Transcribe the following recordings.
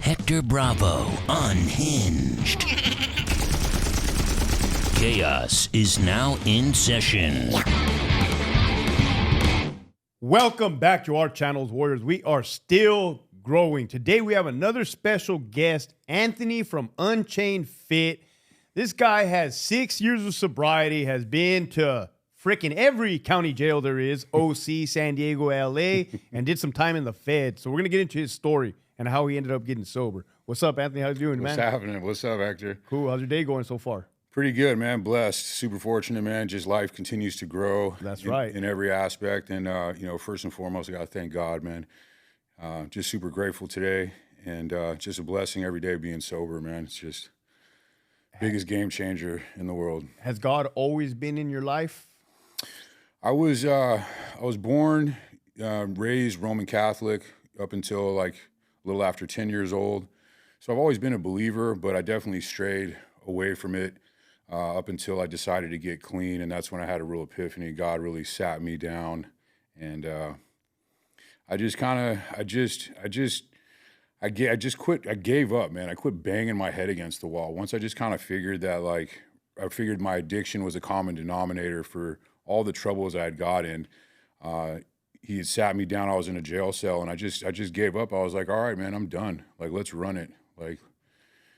Hector Bravo, unhinged. Chaos is now in session. Welcome back to our channels, Warriors. We are still growing. Today we have another special guest, Anthony from Unchained Fit. This guy has 6 years of sobriety, has been to freaking every county jail there is, OC, San Diego, LA, and did some time in the Fed. So we're going to get into his story and how he ended up getting sober. What's up, Anthony? How's you doing, man? What's happening? What's up, Hector? Cool. How's your day going so far? Pretty good, man. Blessed. Super fortunate, man. Just life continues to grow. That's right. In every aspect. And, first and foremost, I got to thank God, man. Just super grateful today. And just a blessing every day being sober, man. It's just biggest game changer in the world. Has God always been in your life? I was born, raised Roman Catholic up until like a little after 10 years old. So I've always been a believer, but I definitely strayed away from it up until I decided to get clean. And that's when I had a real epiphany. God really sat me down, and I quit. I gave up, man. I quit banging my head against the wall. Once I just kind of figured that, I figured my addiction was a common denominator for all the troubles I had got in. He had sat me down. I was in a jail cell, and I just gave up. I was like, all right, man, I'm done. Like, let's run it. Like,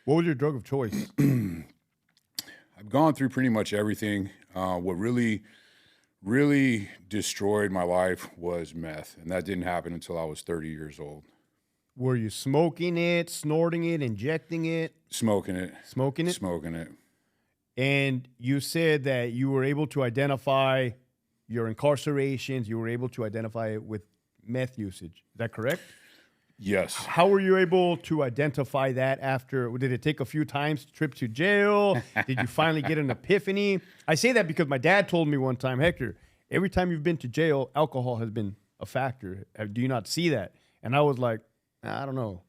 what was your drug of choice? I've gone through pretty much everything. What really destroyed my life was meth, and that didn't happen until I was 30 years old. Were you smoking it, snorting it, injecting it? Smoking it. Smoking it? Smoking it. And you said that you were able to identify your incarcerations, you were able to identify it with meth usage. Is that correct? Yes. How were you able to identify that after? Did it take a few times, trip to jail? Did you finally get an epiphany? I say that because my dad told me one time, Hector, every time you've been to jail, alcohol has been a factor. Do you not see that? And I was like, I don't know.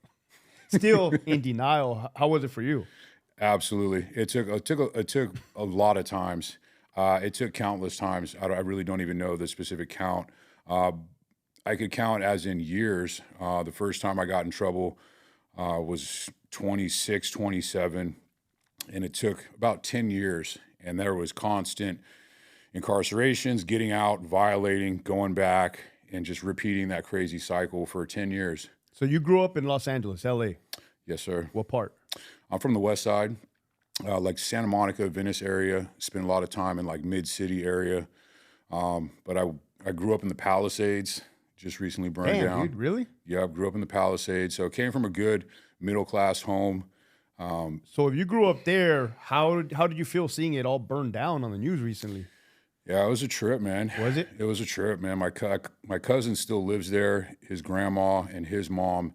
Still in denial. How was it for you? Absolutely. It took a lot of times. It took countless times. I really don't even know the specific count. I could count as in years. The first time I got in trouble was 26, 27, and it took about 10 years. And there was constant incarcerations, getting out, violating, going back, and just repeating that crazy cycle for 10 years. So you grew up in Los Angeles, LA? Yes, sir. What part? I'm from the West Side, like Santa Monica, Venice area. Spent a lot of time in like mid-city area. But I grew up in the Palisades. Just recently burned down. Dude, really? Yeah, I grew up in the Palisades. So came from a good middle-class home. So if you grew up there, how did you feel seeing it all burned down on the news recently? Yeah, it was a trip, man. Was it? It was a trip, man. My cousin still lives there. His grandma and his mom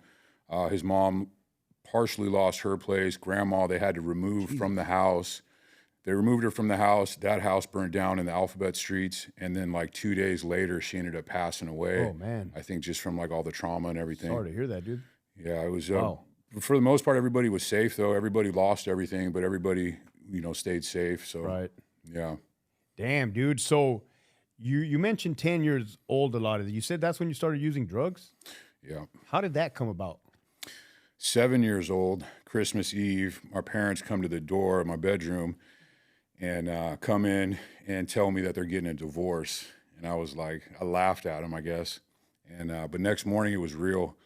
partially lost her place. Grandma, they had to remove from the house. They removed her from the house. That house burned down in the Alphabet Streets. And then like 2 days later, she ended up passing away. Oh, man. I think just from like all the trauma and everything. Sorry to hear that, dude. Yeah, it was, Wow. For the most part, everybody was safe though. Everybody lost everything, but everybody, stayed safe. So, Right. Yeah. Damn, dude. So you mentioned 10 years old a lot of it. You said that's when you started using drugs? Yeah. How did that come about? 7 years old, Christmas Eve, my parents come to the door of my bedroom and come in and tell me that they're getting a divorce. And I was like, I laughed at them, I guess. And but next morning it was real.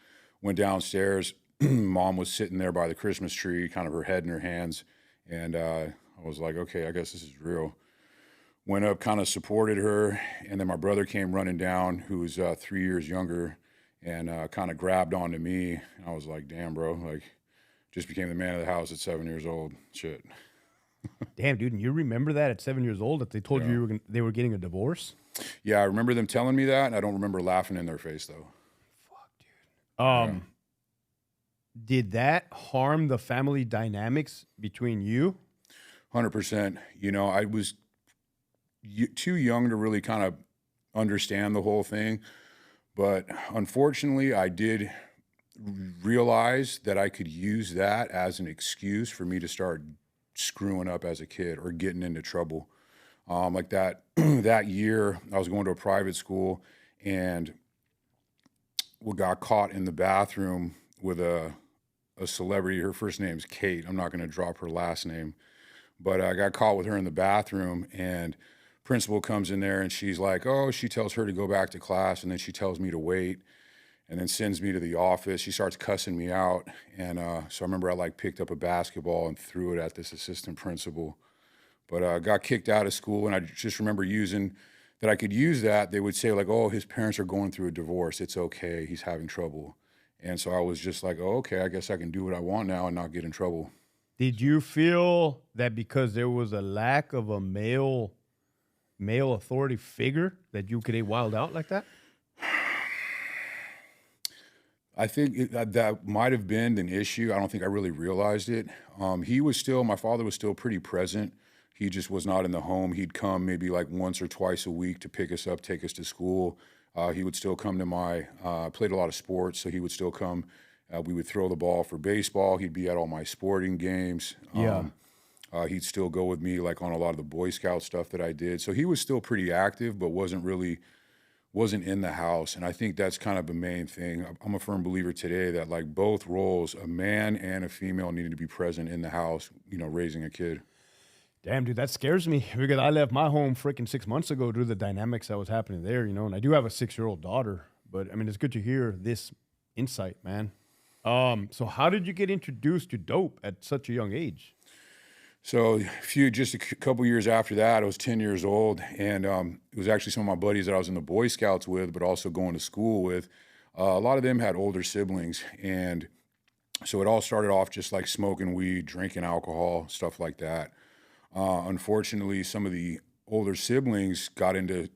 Went downstairs. Mom was sitting there by the Christmas tree, kind of her head in her hands. And I was like, okay, I guess this is real. Went up, kind of supported her. And then my brother came running down, who was 3 years younger, and kind of grabbed onto me. I was like, damn, bro, like just became the man of the house at 7 years old. Shit. Damn, dude. And you remember that at 7 years old that they told you they were getting a divorce? Yeah, I remember them telling me that, and I don't remember laughing in their face, though. Fuck, dude. Did that harm the family dynamics between you? 100%. I was too young to really kind of understand the whole thing. But unfortunately, I did realize that I could use that as an excuse for me to start screwing up as a kid or getting into trouble. Like that that year, I was going to a private school, and we got caught in the bathroom with a a celebrity. Her first name's Kate. I'm not going to drop her last name, but I got caught with her in the bathroom, and principal comes in there and she's like, oh, she tells her to go back to class, and then she tells me to wait, and then sends me to the office. She starts cussing me out, and so I remember I like picked up a basketball and threw it at this assistant principal, but I got kicked out of school. And I just remember that I could use that. They would say like, oh, his parents are going through a divorce. It's okay. He's having trouble. And so I was just like, oh, okay, I guess I can do what I want now and not get in trouble. Did you feel that because there was a lack of a male authority figure that you could wild out like that? I think that might have been an issue. I don't think I really realized it. My father was still pretty present. He just was not in the home. He'd come maybe like once or twice a week to pick us up, take us to school. He would still come to played a lot of sports, so he would still come. We would throw the ball for baseball. He'd be at all my sporting games. He'd still go with me like on a lot of the Boy Scout stuff that I did. So he was still pretty active, but wasn't in the house. And I think that's kind of the main thing. I'm a firm believer today that like both roles, a man and a female, needed to be present in the house, raising a kid. Damn, dude, that scares me because I left my home freaking 6 months ago due to the dynamics that was happening there, and I do have a 6-year-old daughter, but I mean, it's good to hear this insight, man. So how did you get introduced to dope at such a young age? So just a couple years after that, I was 10 years old, and it was actually some of my buddies that I was in the Boy Scouts with, but also going to school with. A lot of them had older siblings, and so it all started off just like smoking weed, drinking alcohol, stuff like that. Unfortunately, some of the older siblings got into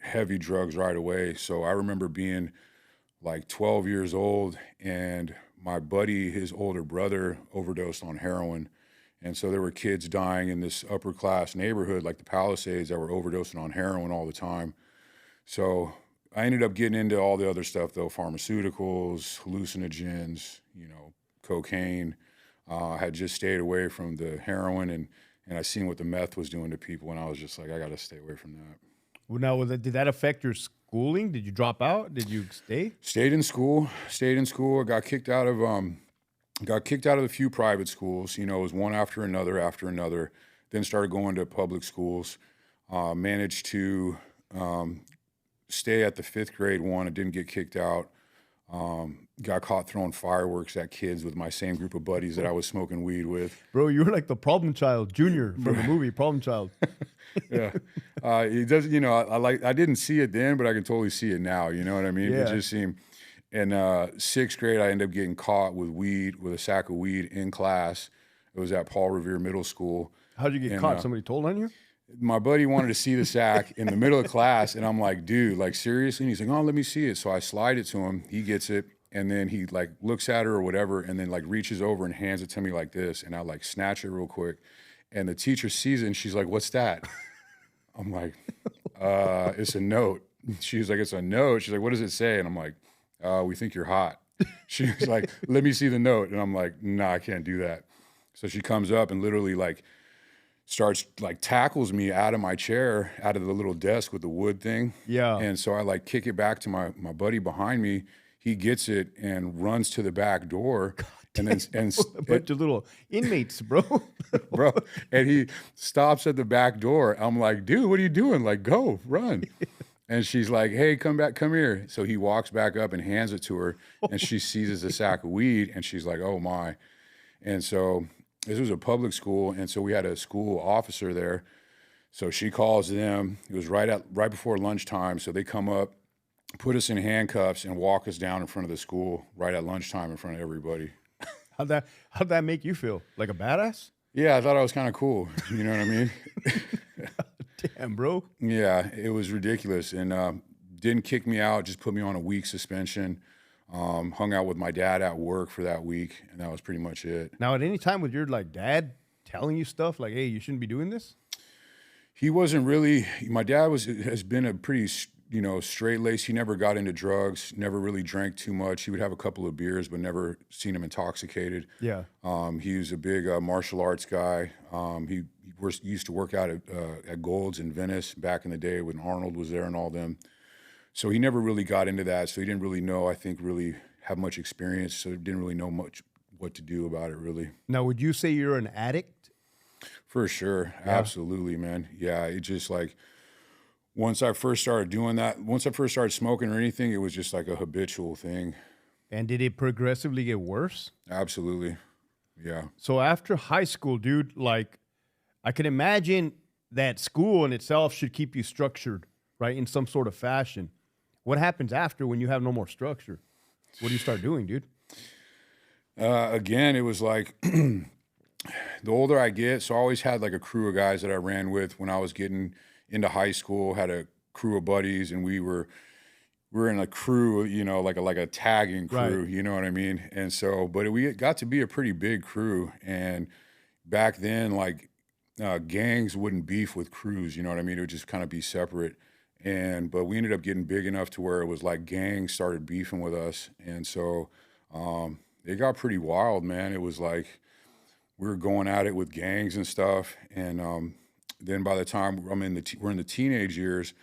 heavy drugs right away. So I remember being like 12 years old, and my buddy, his older brother, overdosed on heroin. And so there were kids dying in this upper class neighborhood, like the Palisades, that were overdosing on heroin all the time. So I ended up getting into all the other stuff, though, pharmaceuticals, hallucinogens, cocaine. I had just stayed away from the heroin, and I seen what the meth was doing to people, and I was just like, I got to stay away from that. Well, now, did that affect your schooling? Did you drop out? Did you stay? Stayed in school. I got kicked out of a few private schools. It was one after another. Then started going to public schools. Managed to stay at the 5th grade one. I didn't get kicked out. Got caught throwing fireworks at kids with my same group of buddies that I was smoking weed with. Bro, you were like the problem child, Junior, from the movie Problem Child. Yeah. It does, I didn't see it then, but I can totally see it now. You know what I mean? Yeah. It just seemed, in 6th grade, I ended up getting caught with a sack of weed in class. It was at Paul Revere Middle School. How'd you get caught? Somebody told on you? My buddy wanted to see the sack in the middle of class, and I'm like, dude, like seriously? And he's like, oh, let me see it. So I slide it to him. He gets it, and then he like looks at her or whatever, and then like reaches over and hands it to me like this, and I like snatch it real quick, and the teacher sees it, and she's like, what's that? I'm like, it's a note. She's like, it's a note. She's like, what does it say? And I'm like, we think you're hot. She was like, let me see the note. And I'm like, nah, I can't do that. So she comes up and literally like starts like tackles me out of my chair, out of the little desk with the wood thing. Yeah. And so I like kick it back to my buddy behind me. He gets it and runs to the back door. And then a bunch of little inmates, bro. Bro, and he stops at the back door. I'm like, dude, what are you doing? Like, go, run. And she's like, hey, come here. So he walks back up and hands it to her, and she seizes a sack of weed, and she's like, oh my. And so this was a public school, and so we had a school officer there. So she calls them. It was right before lunchtime, so they come up, put us in handcuffs, and walk us down in front of the school right at lunchtime in front of everybody. How'd that make you feel? Like a badass? Yeah, I thought I was kind of cool. You know what I mean? Damn, bro. Yeah, it was ridiculous. And didn't kick me out, just put me on a week suspension. Hung out with my dad at work for that week, and that was pretty much it. Now, at any time with your like dad telling you stuff like, hey, you shouldn't be doing this? He wasn't really, my dad has been a pretty, straight-laced. He never got into drugs, never really drank too much. He would have a couple of beers, but never seen him intoxicated. Yeah. He was a big martial arts guy. He used to work out at Gold's in Venice back in the day when Arnold was there and all them. So he never really got into that. So he didn't really know, I think, really have much experience. So he didn't really know much what to do about it, really. Now, would you say you're an addict? For sure. Absolutely, man. Yeah. It just like, once I first started doing that, once I first started smoking or anything, it was just like a habitual thing. And did it progressively get worse? Absolutely. Yeah. So after high school, dude, like I can imagine that school in itself should keep you structured, right, in some sort of fashion. What happens after when you have no more structure? What do you start doing, dude? Again, it was like the older I get, so I always had like a crew of guys that I ran with when I was getting into high school, had a crew of buddies, and we were in a crew, you know, like a tagging crew, Right. you know what I mean? And so, but we got to be a pretty big crew. And back then, like gangs wouldn't beef with crews, you know what I mean? It would just kind of be separate. But we ended up getting big enough to where it was like gangs started beefing with us. And so it got pretty wild, man. It was like we were going at it with gangs and stuff. And then by the time we're in the teenage years,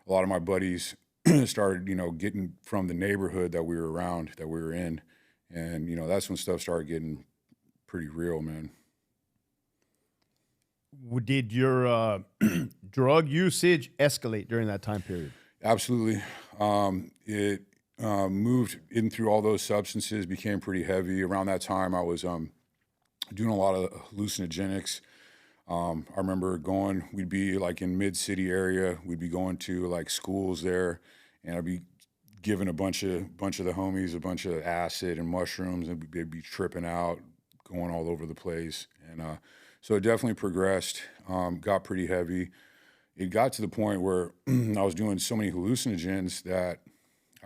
a lot of my buddies started, you know, getting from the neighborhood that we were around, that we were in. And, you know, that's when stuff started getting pretty real, man. Did your drug usage escalate during that time period? Absolutely. It moved in through all those substances, became pretty heavy. Around that time, I was doing a lot of hallucinogenics. I remember we'd be like in mid-city area, we'd be going to like schools there, and I'd be giving a bunch of the homies a bunch of acid and mushrooms, and they'd be tripping out, going all over the place. And so it definitely progressed, got pretty heavy. It got to the point where I was doing so many hallucinogens that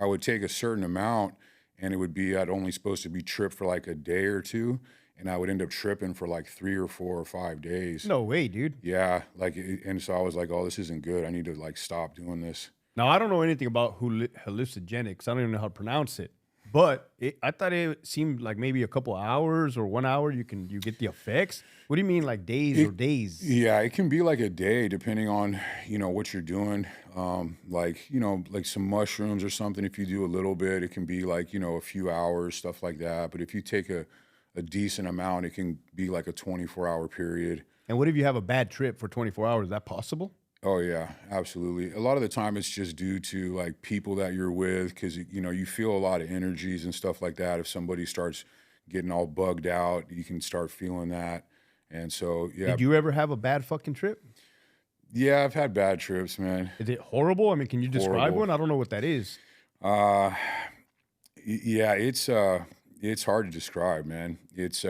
I would take a certain amount, and it would be I'd only supposed to be tripped for like a day or two, and I would end up tripping for like 3 or 4 or 5 days. No way, dude. Yeah, and so I was like, oh, this isn't good. I need to like stop doing this. Now, I don't know anything about hallucinogenics. I don't even know how to pronounce it. But I thought it seemed like maybe a couple hours or 1 hour you get the effects. What do you mean, like days or days? Yeah, it can be like a day depending on, you know, what you're doing. Like, you know, like some mushrooms or something. If you do a little bit, it can be like, you know, a few hours, stuff like that. But if you take a decent amount, it can be like a 24-hour period. And what if you have a bad trip for 24 hours? Is that possible? Oh yeah, absolutely. A lot of the time it's just due to like people that you're with, because you know you feel a lot of energies and stuff like that. If somebody starts getting all bugged out, you can start feeling that. And so yeah. Did you ever have a bad fucking trip? Yeah, I've had bad trips, man. Is it horrible? I mean, can you describe Horrible. one? I don't know what that is. Yeah, it's hard to describe, man. It's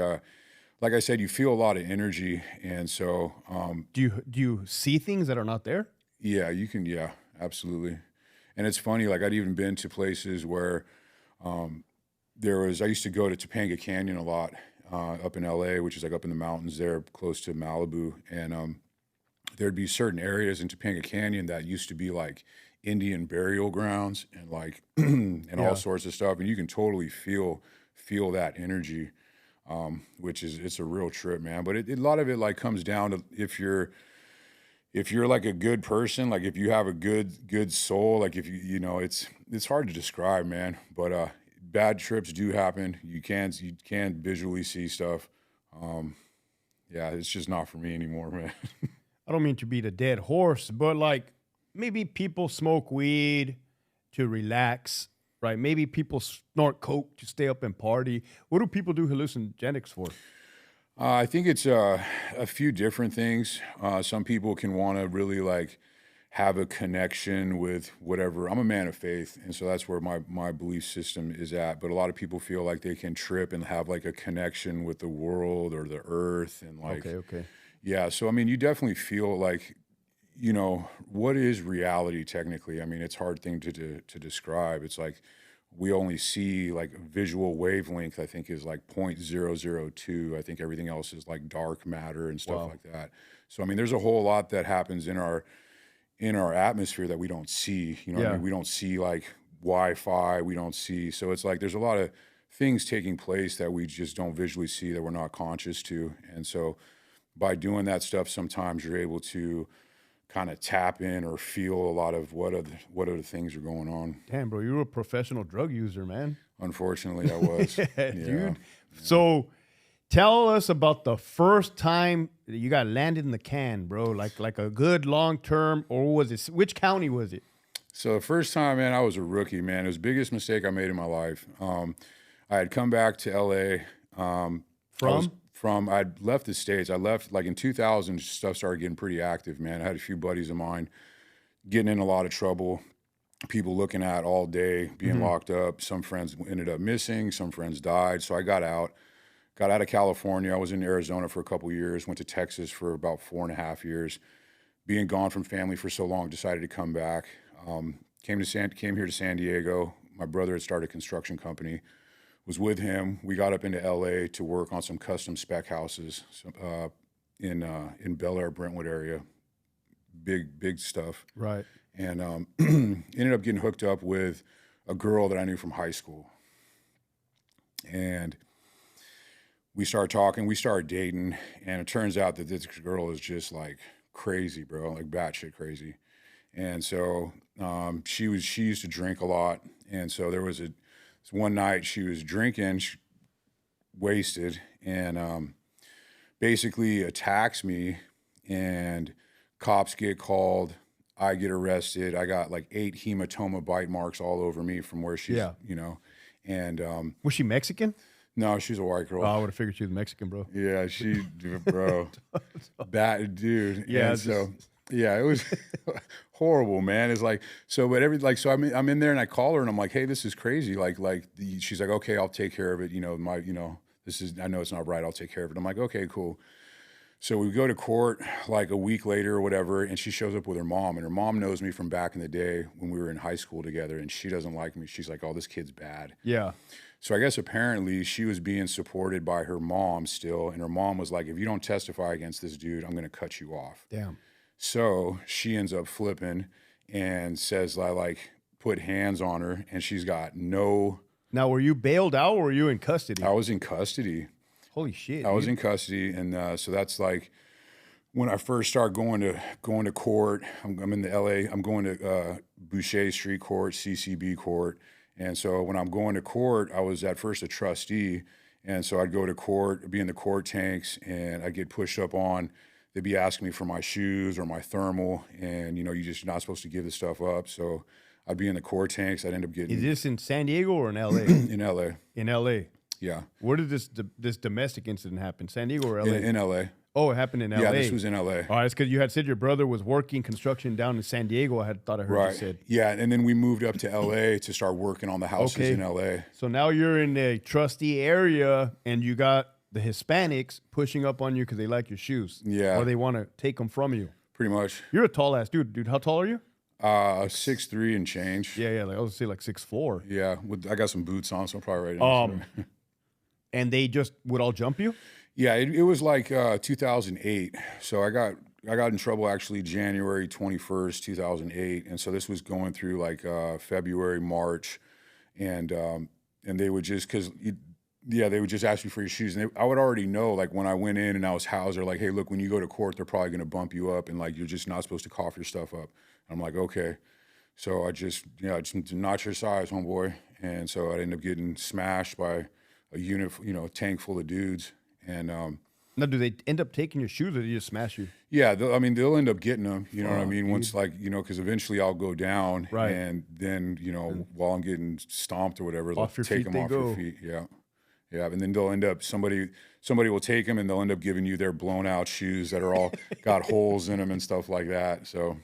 like I said, you feel a lot of energy, and so Do you see things that are not there? yeah, you can, yeah, absolutely. And it's funny, like I'd even been to places where I used to go to Topanga Canyon a lot up in LA, which is like up in the mountains there close to Malibu. And there'd be certain areas in Topanga Canyon that used to be like Indian burial grounds and like, and Yeah. all sorts of stuff. And you can totally feel that energy, which it's a real trip, man. But a lot of it like comes down to if you're like a good person, like if you have a good soul, like if you know, it's hard to describe, man. But bad trips do happen. You can visually see stuff. Yeah, it's just not for me anymore, man. I don't mean to beat a dead horse, but like maybe people smoke weed to relax, right? Maybe people snort coke to stay up and party. What do people do hallucinogenics for? I think it's a few different things. Some people can want to really like have a connection with whatever. I'm a man of faith, and so that's where my belief system is at. But a lot of people feel like they can trip and have like a connection with the world or the earth, and like Okay. yeah. So I mean, you definitely feel like, you know, what is reality technically? I mean, it's a hard thing to describe. It's like we only see like visual wavelength, I think is like 0.002. I think everything else is like dark matter and stuff Wow. like that. So I mean, there's a whole lot that happens in our atmosphere that we don't see. You know what I Yeah. mean? We don't see like Wi-Fi, we don't see. So it's like there's a lot of things taking place that we just don't visually see, that we're not conscious to. And so by doing that stuff, sometimes you're able to kind of tap in or feel a lot of what other things are going on. Damn, bro, you're a professional drug user, man. Unfortunately, I was. Yeah, Yeah. dude. So Tell us about the first time that you got landed in the can, bro. Like a good long term, or was it? Which county was it? So the first time, man, I was a rookie, man. It was the biggest mistake I made in my life. I had come back to LA. I'd left the States. I left like in 2000, stuff started getting pretty active, man. I had a few buddies of mine getting in a lot of trouble, people looking at all day, being locked up. Some friends ended up missing, some friends died. So I got out of California. I was in Arizona for a couple years, went to Texas for about 4.5 years. Being gone from family for so long, decided to come back. Came here to San Diego. My brother had started a construction company. Was with him. We got up into LA to work on some custom spec houses in Bel Air, Brentwood area. Big stuff. Right. And ended up getting hooked up with a girl that I knew from high school. And we started talking, we started dating, and it turns out that this girl is just like crazy, bro, like batshit crazy. And so she used to drink a lot. And so there was one night she was drinking, wasted, and basically attacks me, and cops get called. I get arrested. I got like 8 hematoma bite marks all over me from where she's, and Was she Mexican? no, she's a white girl. Oh, I would have figured she was Mexican, bro. Yeah, bro, bad dude. Yeah, And so yeah, it was horrible, man. It's like, so, but so I'm in there and I call her and I'm like, hey, this is crazy. She's like, okay, I'll take care of it. I know it's not right. I'll take care of it. I'm like, okay, cool. So we go to court like a week later or whatever, and she shows up with her mom, and her mom knows me from back in the day when we were in high school together, and she doesn't like me. She's like, oh, this kid's bad. Yeah. So I guess apparently she was being supported by her mom still, and her mom was like, if you don't testify against this dude, I'm going to cut you off. Damn. So she ends up flipping and says, I like put hands on her, and she's got no. Now, were you bailed out or were you in custody? I was in custody. Holy shit. I was in custody, and so that's like when I first started going to court. I'm in the LA. I'm going to Boucher Street Court, CCB Court, and so when I'm going to court, I was at first a trustee, and so I'd go to court, be in the court tanks, and I'd get pushed up on. They'd be asking me for my shoes or my thermal, and you're not supposed to give this stuff up. So I'd be in the court tanks. I'd end up getting. Is this in San Diego or in LA? In LA. In LA. Yeah. Where did this domestic incident happen? San Diego or LA? In LA. Oh, it happened in LA. Yeah, this was in LA. All right, it's because you had said your brother was working construction down in San Diego. I heard you said. Yeah, and then we moved up to LA to start working on the houses in LA. So now you're in a trustee area, and you got the Hispanics pushing up on you because they like your shoes. Yeah. Or they want to take them from you. Pretty much. You're a tall ass dude. Dude, how tall are you? 6'3" and change. Yeah. Like I was say like 6'4". Yeah, I got some boots on, so I'm probably right. And they just would all jump you? Yeah, it was like 2008. So I got in trouble actually January 21st, 2008, and so this was going through like February, March, and they would just they would just ask you for your shoes, and I would already know like when I went in and I was housed, they're like, hey, look, when you go to court, they're probably going to bump you up, and like you're just not supposed to cough your stuff up. I'm like, okay. So I just not your size, homeboy, and so I ended up getting smashed by a unit, tank full of dudes. And now, do they end up taking your shoes or do they just smash you? Yeah, they'll end up getting them. You know what I mean? Dude. Once because eventually I'll go down, right? And then while I'm getting stomped or whatever, they'll take them off your feet. Yeah, and then they'll end up somebody will take them and they'll end up giving you their blown out shoes that are all got holes in them and stuff like that. So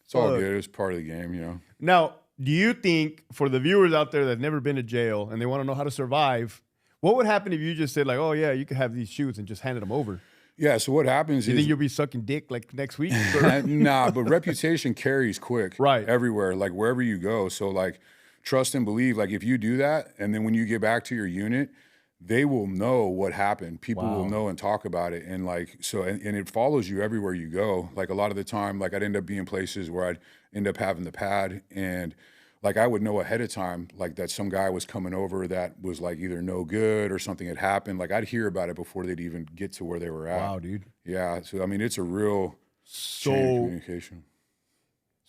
it's all good. It's part of the game, Now, do you think for the viewers out there that've never been to jail and they want to know how to survive? What would happen if you just said, like, oh, yeah, you could have these shoes and just handed them over? Yeah, so what happens you think you'll be sucking dick, like, next week? Nah, but reputation carries quick. Right. Everywhere, like, wherever you go. So, like, trust and believe, like, if you do that, and then when you get back to your unit, they will know what happened. People will know and talk about it. And, like, so, and it follows you everywhere you go. Like, a lot of the time, like, I'd end up being places where I'd end up having the pad, and like I would know ahead of time, like that some guy was coming over that was like either no good or something had happened. Like I'd hear about it before they'd even get to where they were at. Wow, dude. Yeah. So, I mean, it's a real chain of communication.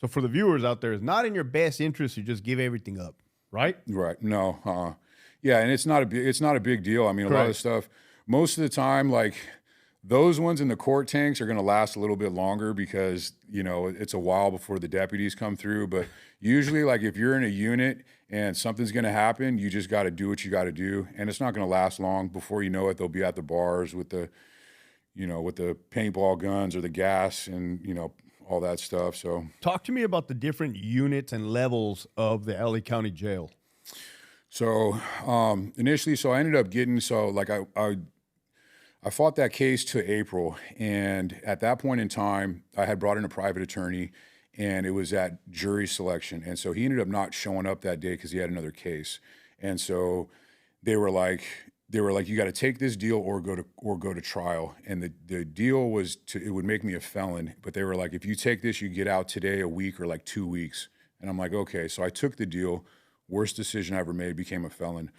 So for the viewers out there, it's not in your best interest to just give everything up, right? Right. No. Yeah. And it's not a big deal. I mean, a lot of stuff, most of the time, like those ones in the court tanks are going to last a little bit longer because, you know, it's a while before the deputies come through. But usually, like if you're in a unit and something's going to happen, you just got to do what you got to do. And it's not going to last long. Before you know it, they'll be at the bars with the, you know, with the paintball guns or the gas and, you know, all that stuff. So Talk to me about the different units and levels of the LA County Jail. So initially, so I ended up getting, so like I fought that case to April, and at that point in time, I had brought in a private attorney, and it was at jury selection, and so he ended up not showing up that day because he had another case, and so they were like, you got to take this deal or go to trial, and the deal was it would make me a felon, but they were like, if you take this, you get out today, a week, or like 2 weeks, and I'm like, okay, so I took the deal. Worst decision I ever made, became a felon.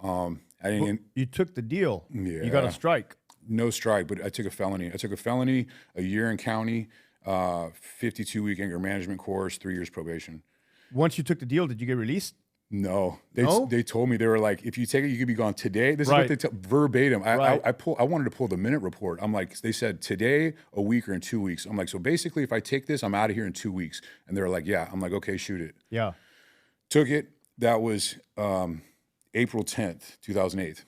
I didn't. You took the deal. Yeah. You got a strike. No strike, but I took a felony. I took a felony, a year in county, 52-week anger management course, 3 years probation. Once you took the deal, did you get released? No, No? They told me, they were like, if you take it, you could be gone today. This Right. is what they tell verbatim. Right. I wanted to pull the minute report. I'm like, they said today, a week, or in 2 weeks. I'm like, so basically, if I take this, I'm out of here in 2 weeks. And they were like, yeah. I'm like, okay, shoot it. Yeah. Took it. That was April 10th, 2008.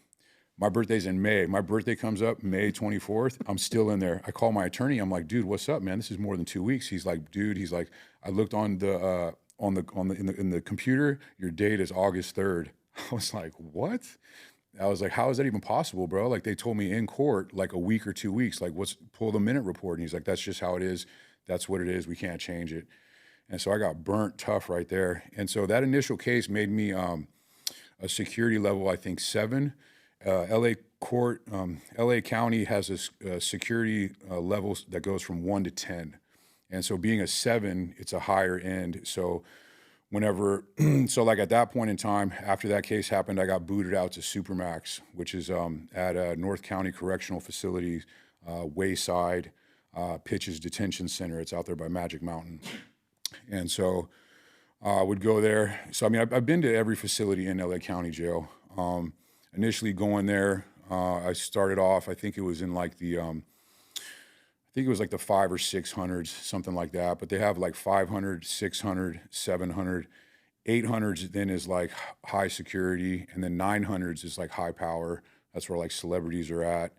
My birthday's in May. My birthday comes up May 24th. I'm still in there. I call my attorney. I'm like, dude, what's up, man? This is more than 2 weeks. He's like, dude. He's like, I looked in the computer. Your date is August 3rd. I was like, what? I was like, how is that even possible, bro? Like they told me in court, like a week or 2 weeks. Like, pull the minute report. And he's like, that's just how it is. That's what it is. We can't change it. And so I got burnt tough right there. And so that initial case made me a security level, I think 7. LA County has a security level that goes from 1 to 10. And so being a 7, it's a higher end. So whenever, so like at that point in time, after that case happened, I got booted out to Supermax, which is at North County Correctional Facility, Wayside, Pitches Detention Center. It's out there by Magic Mountain. And so I would go there. So, I mean, I've been to every facility in LA County Jail. Initially going there, I started off, I think it was in like the 5 or 600s, something like that. But they have like 500, 600, 700, 800s then is like high security. And then 900s is like high power. That's where like celebrities are at.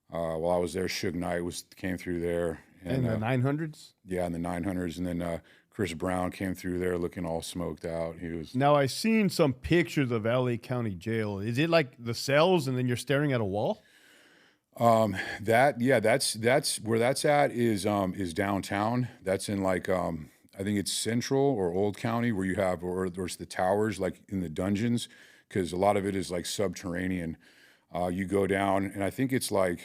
While I was there, Suge Knight came through there. And the 900s? Yeah, in the 900s. And then Chris Brown came through there looking all smoked out. He was. Now, I've seen some pictures of LA County Jail. Is it like the cells and then you're staring at a wall? That's where that's at is downtown. That's in like I think it's Central or Old County where you have or there's the towers like in the dungeons because a lot of it is like subterranean. You go down and I think it's the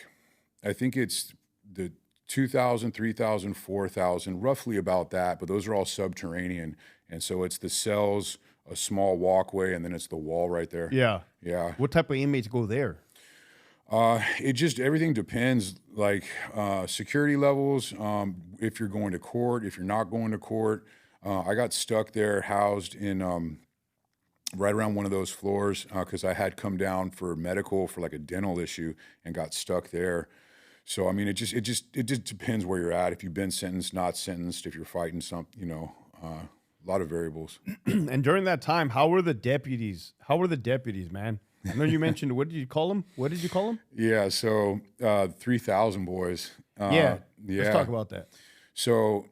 2,000, 3,000, 4,000, roughly about that, but those are all subterranean. And so it's the cells, a small walkway, and then it's the wall right there. Yeah. Yeah. What type of inmates go there? Everything depends, like security levels, if you're going to court, if you're not going to court. I got stuck there, housed in right around one of those floors because I had come down for medical for like a dental issue and got stuck there. So, I mean, it just depends where you're at. If you've been sentenced, not sentenced, if you're fighting something, a lot of variables. And during that time, how were the deputies? Man? I know you mentioned, what did you call them? Yeah, so 3,000 boys. Yeah. Let's talk about that. So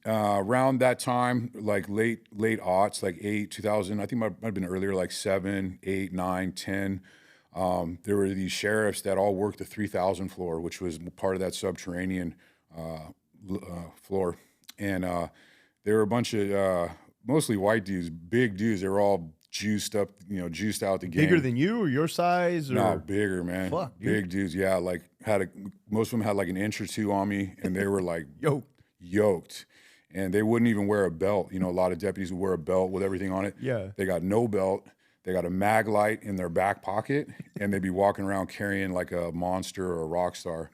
around that time, like late aughts, like 2000, I think might have been earlier, like 7, 8, 9, 10. There were these sheriffs that all worked the 3,000 floor, which was part of that subterranean floor. And there were a bunch of mostly white dudes, big dudes. They were all juiced up, juiced out the game. Bigger than you or your size? Or? No, bigger, man. Fuck, dude. Big dudes, yeah. Like most of them had like an inch or two on me, and they were like yoked. And they wouldn't even wear a belt. A lot of deputies would wear a belt with everything on it. Yeah. They got no belt. They got a mag light in their back pocket, and they'd be walking around carrying like a monster or a rock star.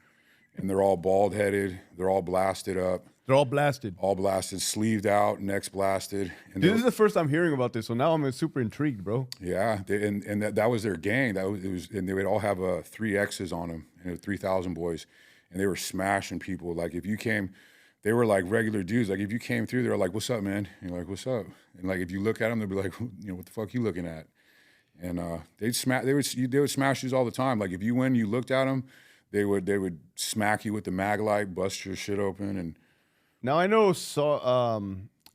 and they're all bald headed. They're all blasted up, They're all blasted. sleeved out, necks blasted. And Dude, this is the first I'm hearing about this, so now I'm super intrigued, bro. yeah, and that was their gang. And they would all have 3 X's on them, and 3,000 boys, and they were smashing people. Like if you came, they were like regular dudes. Like if you came through, they were like, "What's up, man?" And you're like, "What's up?" And like if you look at them, they'd be like, "What the fuck you looking at?" And they'd smash. They would smash dudes all the time. Like if you looked at them, they would smack you with the mag light, bust your shit open, and Now I know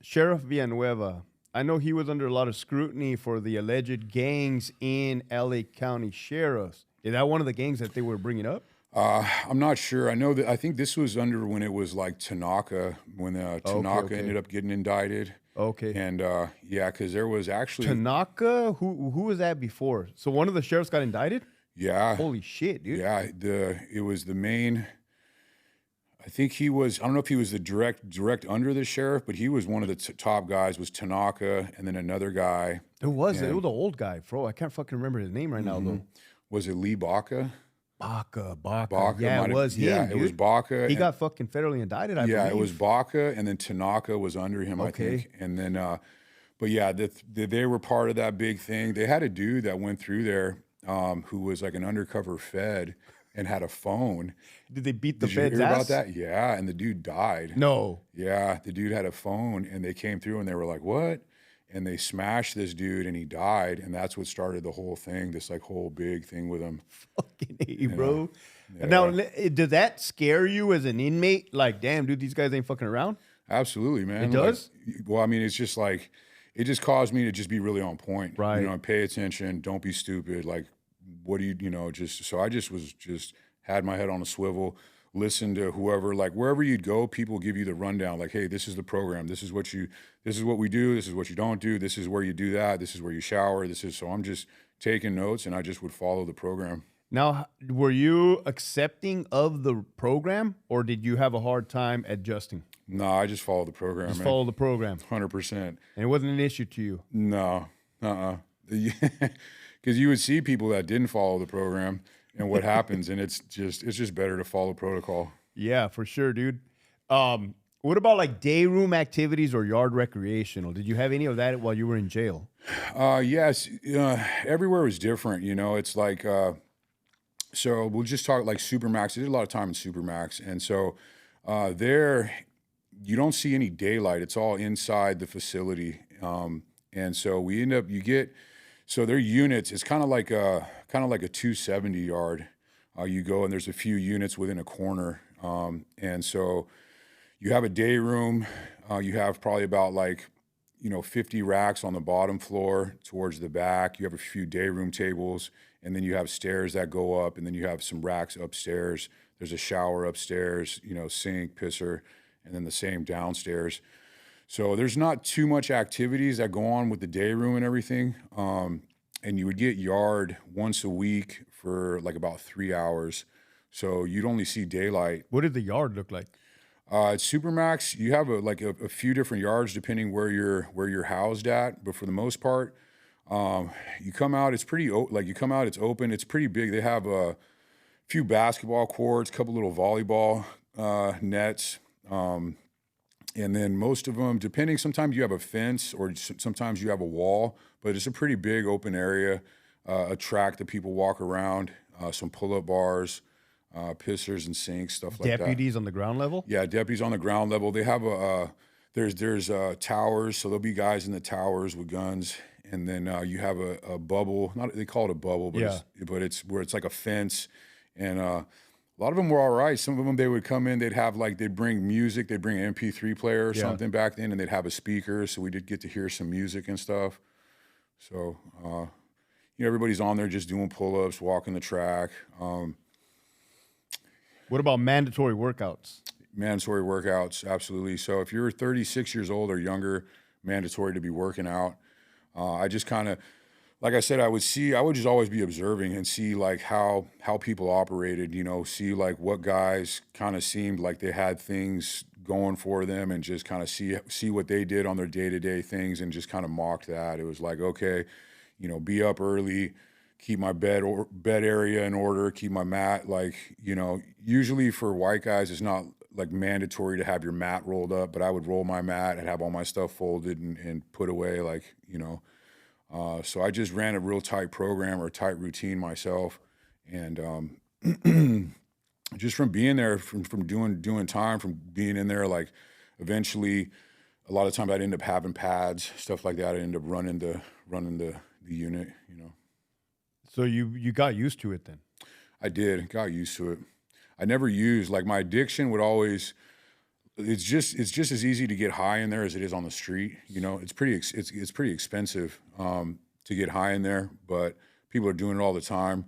Sheriff Villanueva. I know he was under a lot of scrutiny for the alleged gangs in LA County sheriffs. Is that one of the gangs that they were bringing up? I'm not sure. I think this was under when it was like Tanaka, when Tanaka ended up getting indicted. Okay. And yeah, because there was actually Tanaka? Who was that before? So one of the sheriffs got indicted? yeah, Holy shit, dude. yeah. It was the main. I think he was. I don't know if he was the direct under the sheriff, but he was one of the top guys. Was Tanaka, and then another guy. Who was it? It was the old guy, bro. I can't fucking remember his name right now, though. Was it Lee Baca? Baca. Baca Yeah, it was him, Yeah, dude. it was Baca. He got fucking federally indicted, I believe. Yeah, it was Baca, and then Tanaka was under him, I think. And then, but yeah, they were part of that big thing. They had a dude that went through there who was like an undercover Fed and had a phone. Did they beat the Did you feds' hear ass? about that? Yeah, and the dude died. No. Yeah, the dude had a phone, and they came through, and they were like, "What?" And they smashed this dude, and he died, and that's what started the whole thing. This like whole big thing with him. Fucking A, bro. Now, does that scare you as an inmate? Like, damn, dude, these guys ain't fucking around? Absolutely, man. It does? Like, well, I mean, it's just like it just caused me to just be really on point. Right. You know, pay attention. Don't be stupid. Like, what do you know? Just so I just was had my head on a swivel. Listen to whoever, like wherever you'd go, people give you the rundown. Like, hey, this is the program. This is what we do. This is what you don't do. This is where you do that. This is where you shower. So I'm just taking notes, and I just would follow the program. Now, were you accepting of the program, or did you have a hard time adjusting? No, I just follow the program. Just follow the program. 100%. And it wasn't an issue to you? No, because you would see people that didn't follow the program, and what happens, and it's just better to follow protocol. Yeah, for sure, dude. What about like day room activities or yard recreational? Did you have any of that while you were in jail? Yes, everywhere was different. You know, it's like so we'll just talk like Supermax. I did a lot of time in Supermax, and so there you don't see any daylight. It's all inside the facility, and so we end up so their units. It's kind of like a 270 yard. You go and there's a few units within a corner, and so you have a day room. You have probably about 50 racks on the bottom floor towards the back. You have a few day room tables, and then you have stairs that go up, and then you have some racks upstairs. There's a shower upstairs, sink, pisser, and then the same downstairs. So there's not too much activities that go on with the day room and everything. And you would get yard once a week for like about 3 hours. So you'd only see daylight. What did the yard look like? At Supermax, you have a few different yards depending where you're housed at. But for the most part, you come out, it's pretty it's open. It's pretty big. They have a few basketball courts, a couple little volleyball nets. And then most of them, depending, sometimes you have a fence or sometimes you have a wall, but it's a pretty big open area, a track that people walk around, some pull-up bars, pissers and sinks, stuff like that. Deputies on the ground level? Yeah, deputies on the ground level. They have there's towers, so there'll be guys in the towers with guns, and then you have a bubble. They call it a bubble, but it's where it's like a fence, and a lot of them were all right. Some of them, they would come in, they'd bring music, they'd bring an MP3 player or something back then, and they'd have a speaker, so we did get to hear some music and stuff. So, everybody's on there just doing pull-ups, walking the track. What about mandatory workouts? Mandatory workouts, absolutely. So if you're 36 years old or younger, mandatory to be working out. I just kind of, like I said, I would just always be observing and see like how people operated, see like what guys kind of seemed like they had things going for them, and just kind of see what they did on their day-to-day things and just kind of mock that. It was like, okay, be up early, keep my bed area in order, keep my mat. Like, usually for white guys, it's not like mandatory to have your mat rolled up, but I would roll my mat and have all my stuff folded and put away, like, so I just ran a real tight program or tight routine myself. And just from being there, from doing time, from being in there, like eventually a lot of times I'd end up having pads, stuff like that. I'd end up running the unit, So you got used to it then? I did, got used to it. I never used, like, my addiction would always, it's just as easy to get high in there as it is on the street. It's pretty expensive to get high in there, but people are doing it all the time.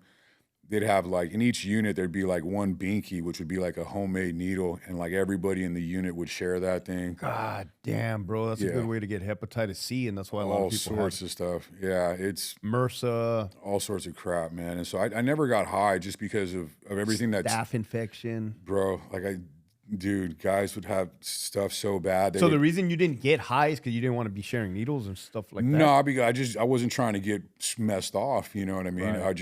They'd have, like, in each unit, there'd be like one binky, which would be like a homemade needle, and like everybody in the unit would share that thing. God damn, bro. That's a good way to get hepatitis C, and that's why a lot of people all sorts of stuff. Yeah, it's MRSA. All sorts of crap, man. And so I never got high just because of everything that's... Staph infection. Bro, like dude, guys would have stuff so bad. So the reason you didn't get high is because you didn't want to be sharing needles and stuff like that? No, because I wasn't trying to get messed off, you know what I mean? Right.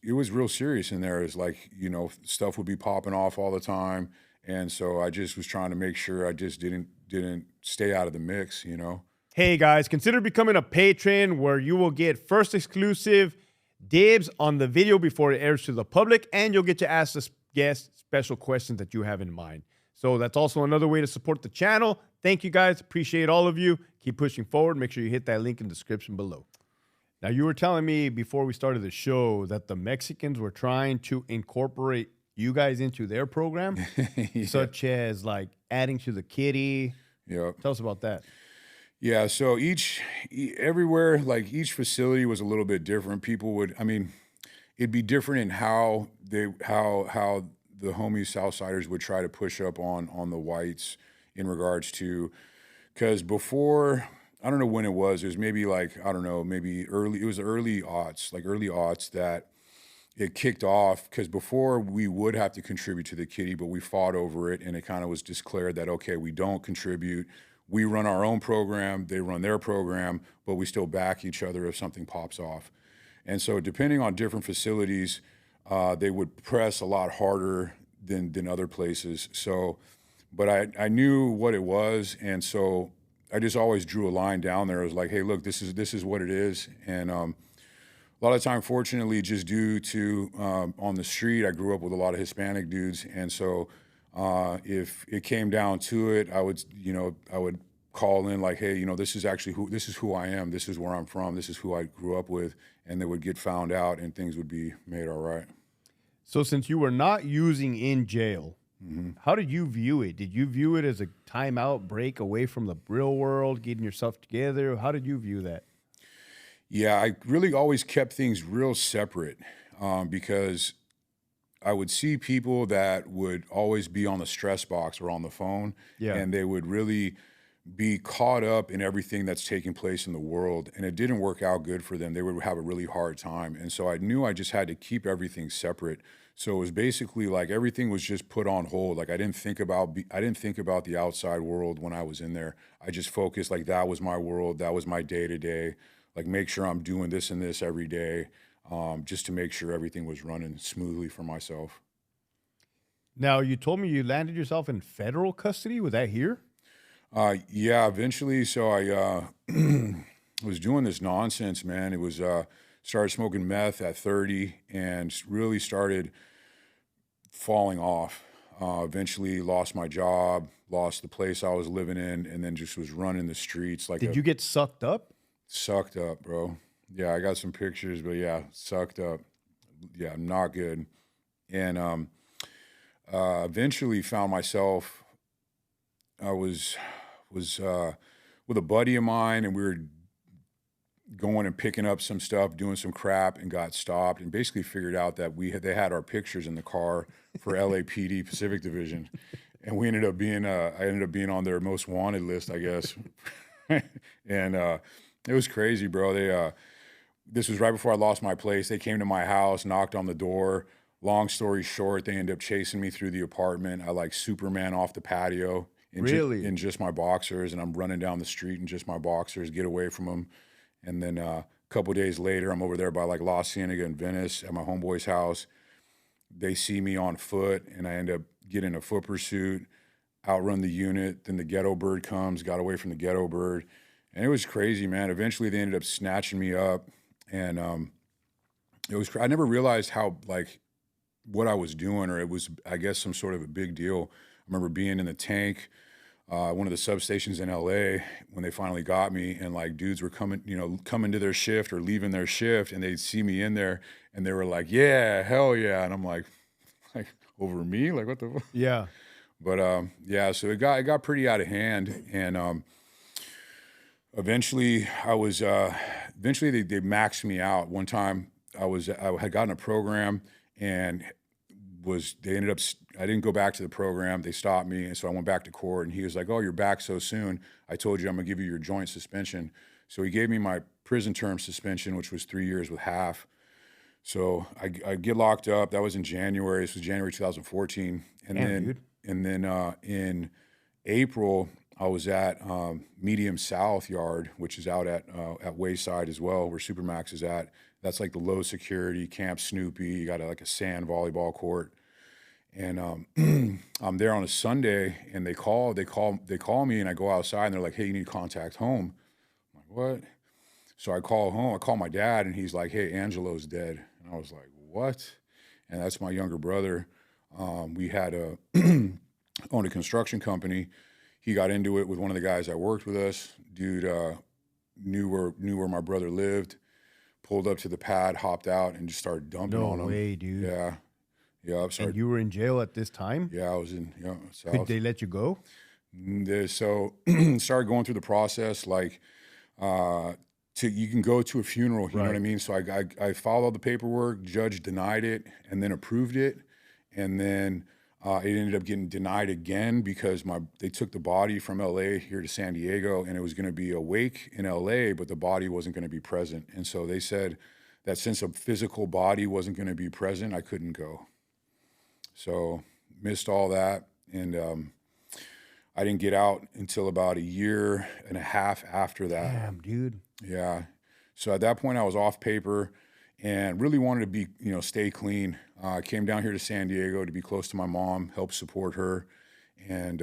It was real serious in there. It's like, stuff would be popping off all the time. And so I just was trying to make sure I just didn't stay out of the mix, Hey guys, consider becoming a patron where you will get first exclusive dibs on the video before it airs to the public, and you'll get to ask the guests special questions that you have in mind. So that's also another way to support the channel. Thank you guys. Appreciate all of you. Keep pushing forward. Make sure you hit that link in the description below. Now, you were telling me before we started the show that the Mexicans were trying to incorporate you guys into their program, Yeah. such as like adding to the kitty. Yeah. Tell us about that. Yeah, so everywhere, like each facility was a little bit different. It'd be different in how the homies Southsiders would try to push up on the whites in regards to, because before, I don't know when it was maybe like, I don't know, maybe early aughts that it kicked off, because before we would have to contribute to the kitty, but we fought over it, and it kind of was declared that, okay, we don't contribute. We run our own program, they run their program, but we still back each other if something pops off. And so depending on different facilities, they would press a lot harder than other places. So, but I knew what it was, and so I just always drew a line down there. I was like, hey, look, this is what it is. And a lot of time, fortunately, just due to on the street, I grew up with a lot of Hispanic dudes, and so if it came down to it, I would call in like, hey, this is who I am, this is where I'm from, this is who I grew up with, and they would get found out and things would be made all right. So since you were not using in jail, how did you view it? Did you view it as a timeout, break away from the real world, getting yourself together? How did you view that? Yeah, I really always kept things real separate because I would see people that would always be on the stress box or on the phone, and they would really be caught up in everything that's taking place in the world, and it didn't work out good for them. They would have a really hard time. And so I knew I just had to keep everything separate. So it was basically like everything was just put on hold. Like I didn't think about the outside world when I was in there. I just focused, like that was my world, that was my day to day. Like make sure I'm doing this and this every day, just to make sure everything was running smoothly for myself. Now, you told me you landed yourself in federal custody. Was that here? Yeah, eventually. So I was doing this nonsense, man. It was started smoking meth at 30 and really started falling off. Eventually lost my job, lost the place I was living in, and then just was running the streets. Like, did you get sucked up? Sucked up, bro. Yeah, I got some pictures, but yeah, sucked up. Yeah, not good. And eventually found myself, I was with a buddy of mine, and we were going and picking up some stuff, doing some crap, and got stopped, and basically figured out that they had our pictures in the car for LAPD Pacific Division, and I ended up being on their most wanted list, I guess. And it was crazy, bro. This was right before I lost my place. They came to my house, knocked on the door. Long story short, they ended up chasing me through the apartment. I like Superman off the patio. Really? In just my boxers, and I'm running down the street in just my boxers, get away from them. And then couple of days later, I'm over there by like La Cienega in Venice at my homeboy's house. They see me on foot, and I end up getting a foot pursuit, outrun the unit. Then the ghetto bird comes, got away from the ghetto bird. And it was crazy, man. Eventually, they ended up snatching me up. And I never realized how, like, what I was doing, or it was, I guess, some sort of a big deal. I remember being in the tank, one of the substations in LA when they finally got me, and like dudes were coming to their shift or leaving their shift, and they'd see me in there, and they were like, "Yeah, hell yeah," and I'm like over me, like what the fuck? Yeah. But yeah, so it got pretty out of hand, and eventually they maxed me out. One time I had gotten a program, and I didn't go back to the program. They stopped me, and so I went back to court, and he was like, "Oh, you're back so soon. I told you I'm gonna give you your joint suspension." So he gave me my prison term suspension, which was 3 years with half. So I get locked up. That was in January. This was January 2014, and then in April I was at Medium South Yard, which is out at Wayside as well, where Supermax is at. That's like the low security Camp Snoopy. You got like a sand volleyball court, and I'm there on a Sunday, and they call me, and I go outside, and they're like, "Hey, you need to contact home." I'm like, "What?" So I call home. I call my dad, and he's like, "Hey, Angelo's dead." And I was like, "What?" And that's my younger brother. We had owned a construction company. He got into it with one of the guys that worked with us. Dude knew where my brother lived. Pulled up to the pad, hopped out, and just started dumping on him. No way, dude. Yeah. And you were in jail at this time? Yeah, I was in South. Could they let you go? So started going through the process, like you can go to a funeral, you know what I mean? So I filed all the paperwork, judge denied it, and then approved it. And then it ended up getting denied again because they took the body from LA here to San Diego, and it was going to be a wake in LA, but the body wasn't going to be present. And so they said that since a physical body wasn't going to be present, I couldn't go. So missed all that, and I didn't get out until about 1.5 years after that. Damn, dude. Yeah. So at that point, I was off paper and really wanted to be, stay clean. I came down here to San Diego to be close to my mom, help support her, and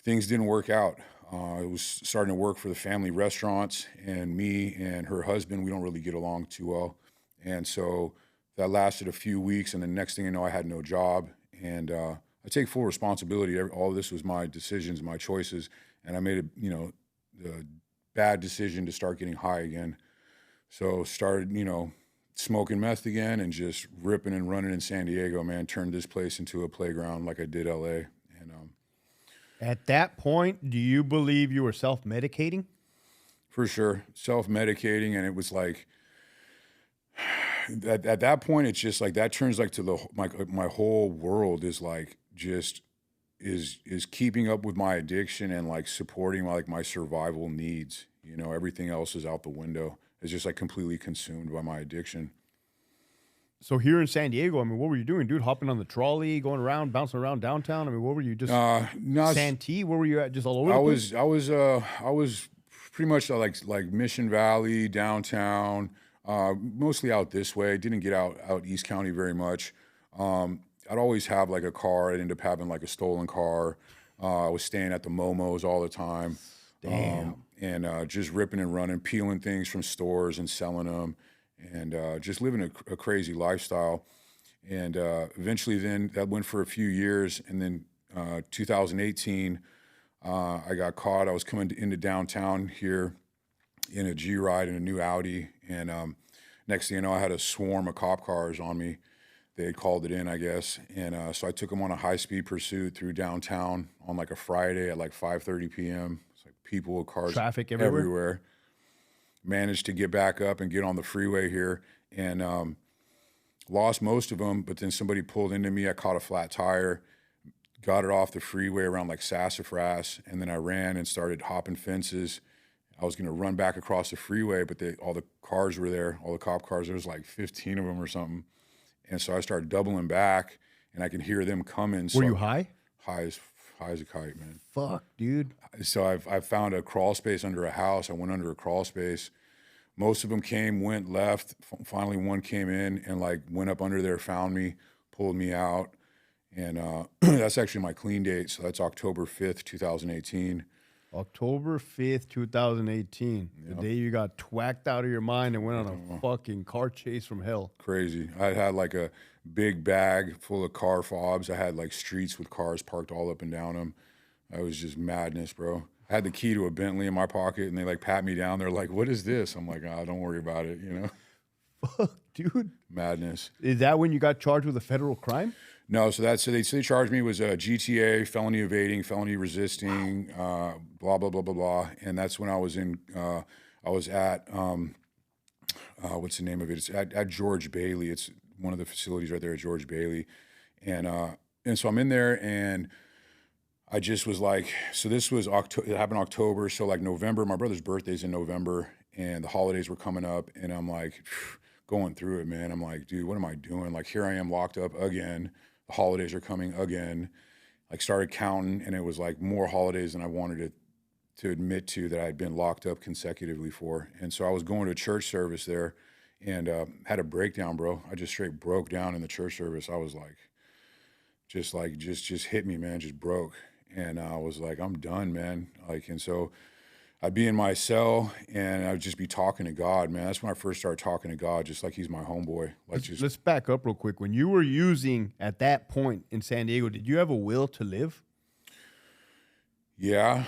things didn't work out. I was starting to work for the family restaurants, and me and her husband, we don't really get along too well. And so that lasted a few weeks, and the next thing you know, I had no job. And I take full responsibility. All of this was my decisions, my choices, and I made the bad decision to start getting high again. So started, smoking meth again and just ripping and running in San Diego, man. Turned this place into a playground like I did LA. And at that point, do you believe you were self-medicating? For sure, self-medicating, and it was like at that point, it's just like that turns like to my whole world is like just is keeping up with my addiction and like supporting my survival needs. Everything else is out the window. It's just like completely consumed by my addiction. So here in San Diego, I mean, what were you doing, dude? Hopping on the trolley, going around, bouncing around downtown? I mean, what were you just Santee? Where were you at? Just all over the place? I was pretty much like Mission Valley, downtown, mostly out this way. Didn't get out East County very much. I'd always have like a car. I'd end up having like a stolen car. I was staying at the Momos all the time. Damn. And just ripping and running, peeling things from stores and selling them, and just living a crazy lifestyle. And eventually then that went for a few years, and then 2018, I got caught. I was coming into downtown here in a G-Ride in a new Audi, and next thing you know, I had a swarm of cop cars on me. They had called it in, I guess, and so I took them on a high-speed pursuit through downtown on like a Friday at like 5:30 p.m. People, cars, traffic everywhere. Managed to get back up and get on the freeway here, and lost most of them. But then somebody pulled into me. I caught a flat tire, got it off the freeway around like Sassafras, and then I ran and started hopping fences. I was going to run back across the freeway, but all the cars were there, all the cop cars. There was like 15 of them or something, and so I started doubling back, and I could hear them coming. Were you high? High as a kite, man. Fuck, dude. So I found a crawl space under a house. I went under a crawl space, Most of them came, went, left. Finally, one came in and like went up under there, found me, pulled me out. And that's actually my clean date. So that's October 5th, 2018. October 5th, 2018. Yep. The day you got twacked out of your mind and went on a fucking car chase from hell. Crazy. I had like a big bag full of car fobs. I had like streets with cars parked all up and down them. It was just madness, bro. I had the key to a Bentley in my pocket, and they like pat me down. They're like, "What is this?" I'm like, "Oh, don't worry about it," you know. Fuck, dude. Madness. Is that when you got charged with a federal crime? No, so they charged me was GTA, felony evading, felony resisting, blah blah blah blah blah, and that's when I was in. I was at what's the name of it? It's at George Bailey. It's one of the facilities right there at George Bailey, and so I'm in there and. I just was like, so this was October, it happened in October. So like November, my brother's birthday's in November and the holidays were coming up and I'm like going through it, man. I'm like, dude, what am I doing? Like here I am locked up again. The holidays are coming again. Like started counting and it was like more holidays than I wanted to admit to that I'd been locked up consecutively for. And so I was going to a church service there and had a breakdown, bro. I just straight broke down in the church service. I was like, just hit me, man, just broke. And I was like, I'm done, man. Like, and so I'd be in my cell and I'd just be talking to God, man. That's when I first started talking to God, just like he's my homeboy. Like, let's back up real quick. When you were using at that point in San Diego, did you have a will to live? Yeah.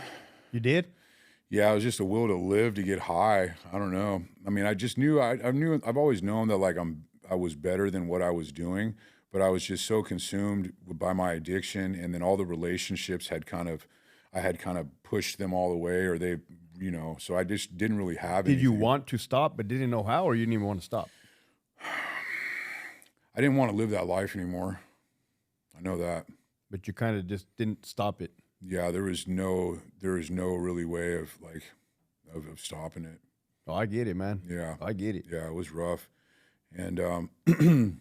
You did? Yeah, it was just a will to live, to get high. I don't know. I mean, I just knew, I've always known that like I was better than what I was doing. But I was just so consumed by my addiction, and then all the relationships I had kind of pushed them all away, or they, you know, so I just didn't really have anything. Did you want to stop, but didn't know how, or you didn't even want to stop? I didn't want to live that life anymore. I know that. But you kind of just didn't stop it. Yeah, there was no really way of of stopping it. Oh, I get it, man. Yeah. I get it. Yeah, it was rough. And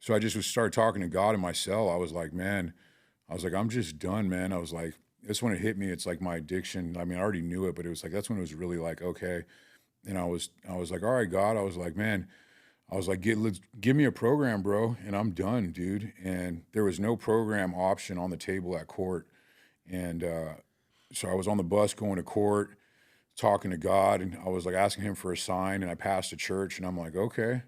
so I just started talking to God in my cell. I was like, man, I'm just done, man. I was like, that's when it hit me. It's like my addiction. I mean, I already knew it, but it was like, that's when it was really like, okay. And I was like, all right, God. I was like, man, give me a program, bro. And I'm done, dude. And there was no program option on the table at court. And so I was on the bus going to court, talking to God. And I was like asking him for a sign, and I passed a church and I'm like, okay.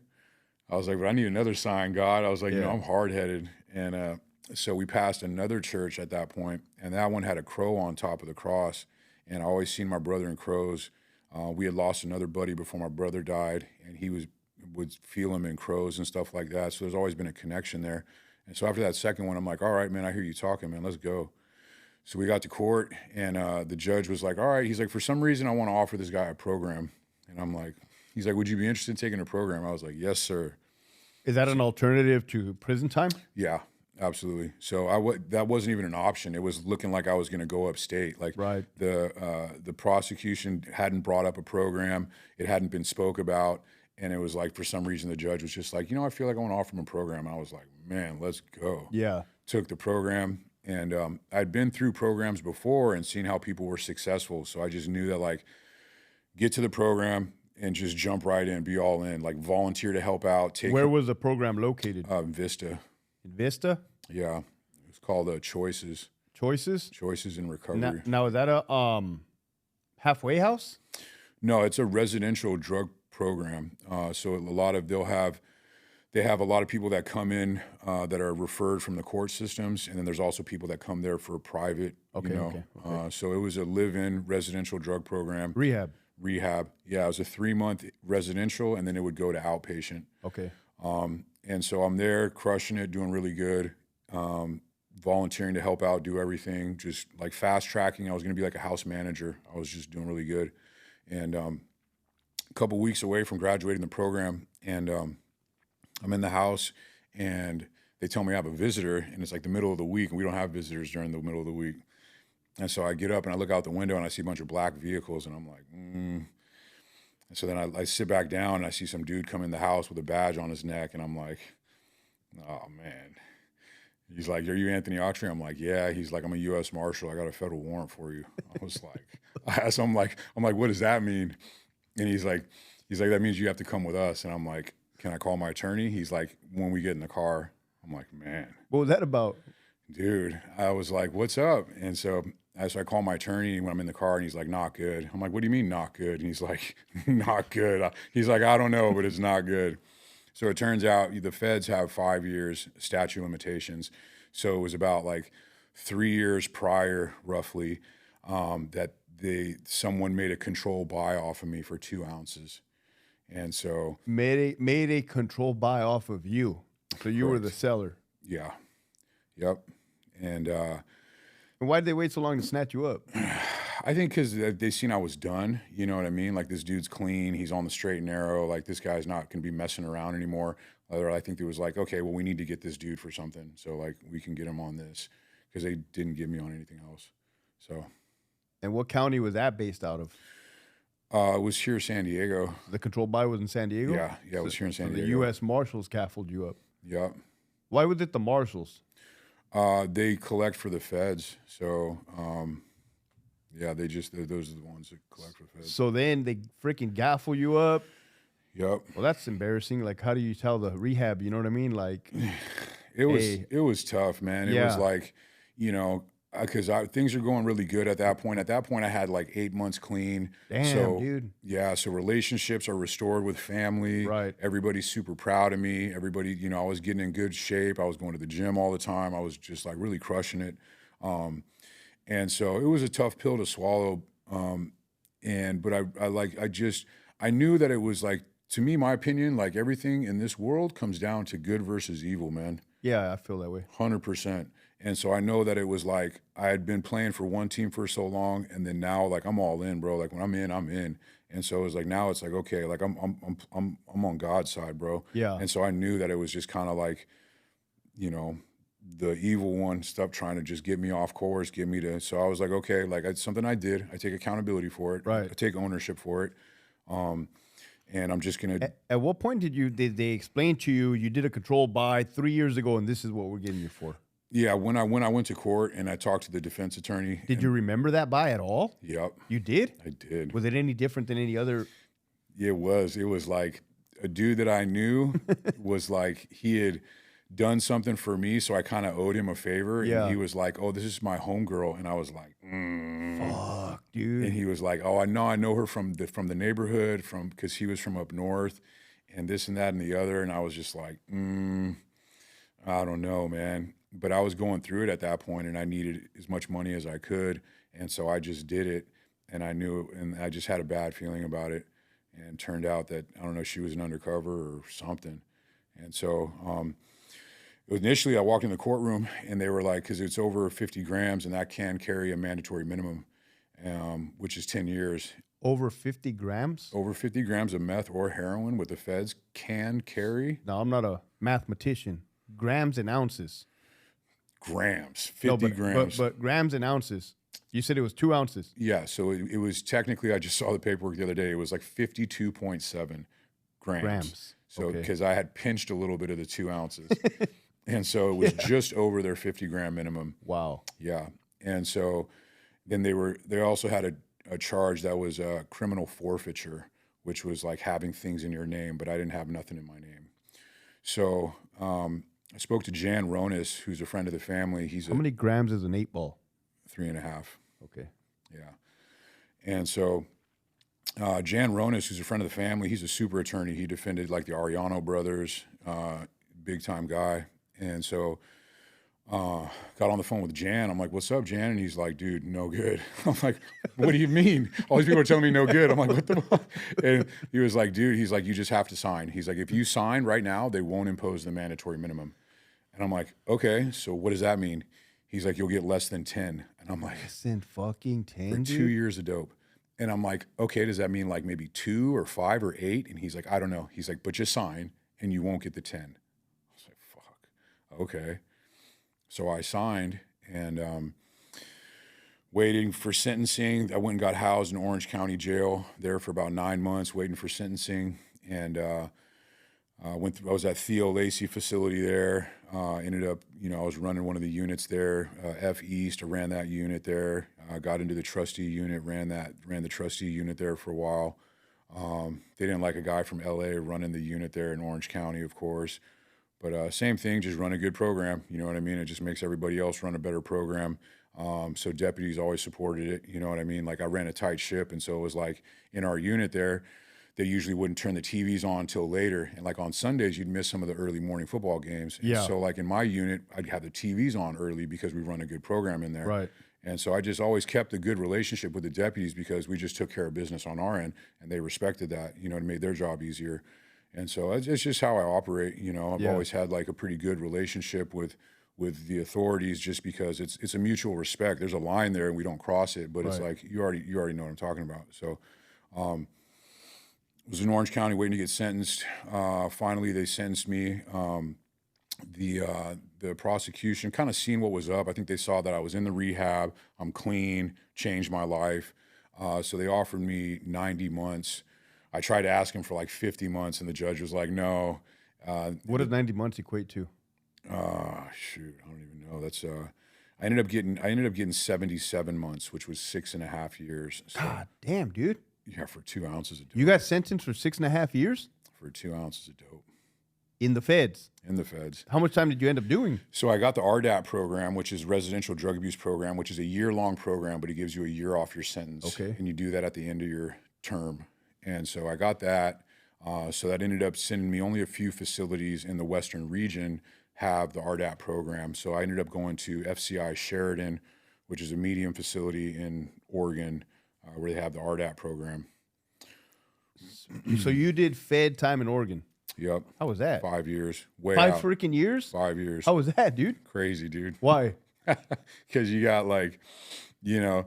I was like, but I need another sign, God. I was like, you know, I'm hard-headed. And so we passed another church at that point, and that one had a crow on top of the cross. And I always seen my brother in crows. We had lost another buddy before my brother died, and he would feel him in crows and stuff like that. So there's always been a connection there. And so after that second one, I'm like, all right, man, I hear you talking, man. Let's go. So we got to court, and the judge was like, all right. He's like, for some reason, I want to offer this guy a program. And I'm like, he's like, would you be interested in taking a program? I was like, yes, sir. Is that an alternative to prison time? Yeah, absolutely. So that wasn't even an option. It was looking like I was going to go upstate. Like the prosecution hadn't brought up a program. It hadn't been spoke about. And it was like, for some reason, the judge was just like, you know, I feel like I want to offer him a program. And I was like, man, let's go. Yeah. Took the program. And I'd been through programs before and seen how people were successful. So I just knew that, like, get to the program and just jump right in, be all in, like volunteer to help out. Where was the program located? Vista. In Vista? Yeah. It's called Choices. Choices? Choices in Recovery. Now, is that a halfway house? No, it's a residential drug program. So they have a lot of people that come in that are referred from the court systems, and then there's also people that come there for private, Okay. So it was a live-in residential drug program. Rehab. Yeah, it was a 3-month residential, and then it would go to outpatient. Okay. And so I'm there crushing it, doing really good, volunteering to help out, do everything, just like fast tracking. I was going to be like a house manager. I was just doing really good. And a couple weeks away from graduating the program, and I'm in the house, and they tell me I have a visitor, and it's like the middle of the week, and we don't have visitors during the middle of the week. And so I get up and I look out the window and I see a bunch of black vehicles, and I'm like, And so then I sit back down and I see some dude come in the house with a badge on his neck, and I'm like, oh man. He's like, are you Anthony Autry? I'm like, yeah. He's like, I'm a U.S. Marshal. I got a federal warrant for you. I was like, I'm like, what does that mean? And he's like, He's like, that means you have to come with us. And I'm like, can I call my attorney? He's like, when we get in the car. I'm like, man. What was that about? Dude, I was like, what's up? And so I call my attorney when I'm in the car, and he's like, not good. I'm like, what do you mean not good? And he's like, not good. He's like, I don't know, but it's not good. So it turns out the feds have 5 years statute of limitations. So it was about like 3 years prior, roughly, that someone made a control buy off of me for 2 ounces. And so Made a control buy off of you. So you were the seller. yeah. Yep. And why did they wait so long to snatch you up? I think because they seen I was done. You know what I mean? Like, this dude's clean. He's on the straight and narrow. Like, this guy's not going to be messing around anymore. I think it was like, okay, well, we need to get this dude for something. So, like, we can get him on this, because they didn't get me on anything else. So. And what county was that based out of? It was here in San Diego. The control buy was in San Diego? Yeah, it was here in San Diego. The U.S. Marshals cafled you up. Yep. Why was it the Marshals? They collect for the feds. So, yeah, those are the ones that collect for the feds. So then they freaking gaffle you up. Yep. Well, that's embarrassing. Like, how do you tell the rehab? You know what I mean? Like, it was tough, man. It was like, you know, because things are going really good at that point. At that point, I had like 8 months clean. Damn, dude. Yeah, so relationships are restored with family. Right. Everybody's super proud of me. Everybody, you know, I was getting in good shape. I was going to the gym all the time. I was just like really crushing it. And so it was a tough pill to swallow. But I knew that it was like, to me, my opinion, like everything in this world comes down to good versus evil, man. Yeah, I feel that way. 100%. And so I know that it was like I had been playing for one team for so long, and then now like I'm all in, bro. Like when I'm in, I'm in. And so it was like now it's like, okay, like I'm on God's side, bro. Yeah. And so I knew that it was just kind of like, you know, the evil one stuff trying to just get me off course, get me to. So I was like, okay, like it's something I did. I take accountability for it. Right. I take ownership for it. And I'm just gonna. At what point did they explain to you you did a control buy 3 years ago and this is what we're getting you for? Yeah, when I went to court and I talked to the defense attorney. Did you remember that buy at all? Yep. You did? I did. Was it any different than any other? It was. It was like a dude that I knew was like he had done something for me, so I kind of owed him a favor. Yeah. And he was like, "Oh, this is my homegirl," and I was like, Fuck, dude. And he was like, "Oh, I know her from the neighborhood, because he was from up north, and this and that and the other." And I was just like, I don't know, man. But I was going through it at that point, and I needed as much money as I could, and so I just did it. And I knew, and I just had a bad feeling about it. And it turned out that, I don't know, she was an undercover or something. And so initially I walked in the courtroom, and they were like, because it's over 50 grams, and that can carry a mandatory minimum, which is 10 years. Over 50 grams? Over 50 grams of meth or heroin with the feds can carry. Now, I'm not a mathematician. Grams and ounces. Grams, 50 grams. But grams and ounces. You said it was 2 ounces. Yeah, so it was technically, I just saw the paperwork the other day, it was like 52.7 grams. So, because I had pinched a little bit of the 2 ounces. And so it was just over their 50 gram minimum. Wow. Yeah. And so then they also had a charge that was a criminal forfeiture, which was like having things in your name, but I didn't have nothing in my name. So I spoke to Jan Ronis, who's a friend of the family. How many grams is an 8 ball? 3.5. Okay. Yeah. And so Jan Ronis, who's a friend of the family, he's a super attorney. He defended like the Ariano brothers, big time guy. And so got on the phone with Jan. I'm like, "What's up, Jan?" And he's like, "Dude, no good." I'm like, "What do you mean? All these people are telling me no good." I'm like, "What the fuck?" And he was like, "Dude," he's like, "You just have to sign." He's like, "If you sign right now, they won't impose the mandatory minimum." And I'm like, "Okay, so what does that mean?" He's like, "You'll get less than 10." And I'm like, Less than fucking 10, for dude? 2 years of dope. And I'm like, "Okay, does that mean like maybe 2 or 5 or 8?" And he's like, "I don't know." He's like, "But just sign and you won't get the 10. I was like, "Fuck, okay." So I signed, and waiting for sentencing. I went and got housed in Orange County Jail there for about 9 months, waiting for sentencing. And I was at Theo Lacey facility there. Ended up, I was running one of the units there, F East. I ran that unit there. Got into the trustee unit, ran the trustee unit there for a while. They didn't like a guy from LA running the unit there in Orange County, of course. But same thing, just run a good program. You know what I mean? It just makes everybody else run a better program. So deputies always supported it. You know what I mean? Like I ran a tight ship, and so it was like in our unit there, they usually wouldn't turn the TVs on till later. And like on Sundays, you'd miss some of the early morning football games. And so like in my unit, I'd have the TVs on early because we run a good program in there. Right. And so I just always kept a good relationship with the deputies because we just took care of business on our end, and they respected that. You know, it made their job easier. And so it's just how I operate. You know, I've always had like a pretty good relationship with the authorities, just because it's a mutual respect. There's a line there, and we don't cross it. But it's like you already know what I'm talking about. So. Was in Orange County waiting to get sentenced. Finally, they sentenced me. The prosecution kind of seen what was up. I think they saw that I was in the rehab. I'm clean, changed my life. So they offered me 90 months. I tried to ask him for like 50 months, and the judge was like, no. What does 90 months equate to? Shoot, I don't even know. That's I ended up getting 77 months, which was 6.5 years. So, God damn, dude. yeah, for 2 ounces of dope. You got sentenced for 6.5 years? For 2 ounces of dope. In the feds? In the feds. How much time did you end up doing? So I got the RDAP program, which is Residential Drug Abuse Program, which is a year-long program, but it gives you a year off your sentence. Okay. And you do that at the end of your term. And so I got that. So that ended up sending me, only a few facilities in the Western region have the RDAP program. So I ended up going to FCI Sheridan, which is a medium facility in Oregon, where they have the RDAP program. So you did fed time in Oregon. Yep. How was that? 5 years. Way 5 out. freaking years? 5 years. How was that, dude? Crazy, dude. Why? Because you got like, you know,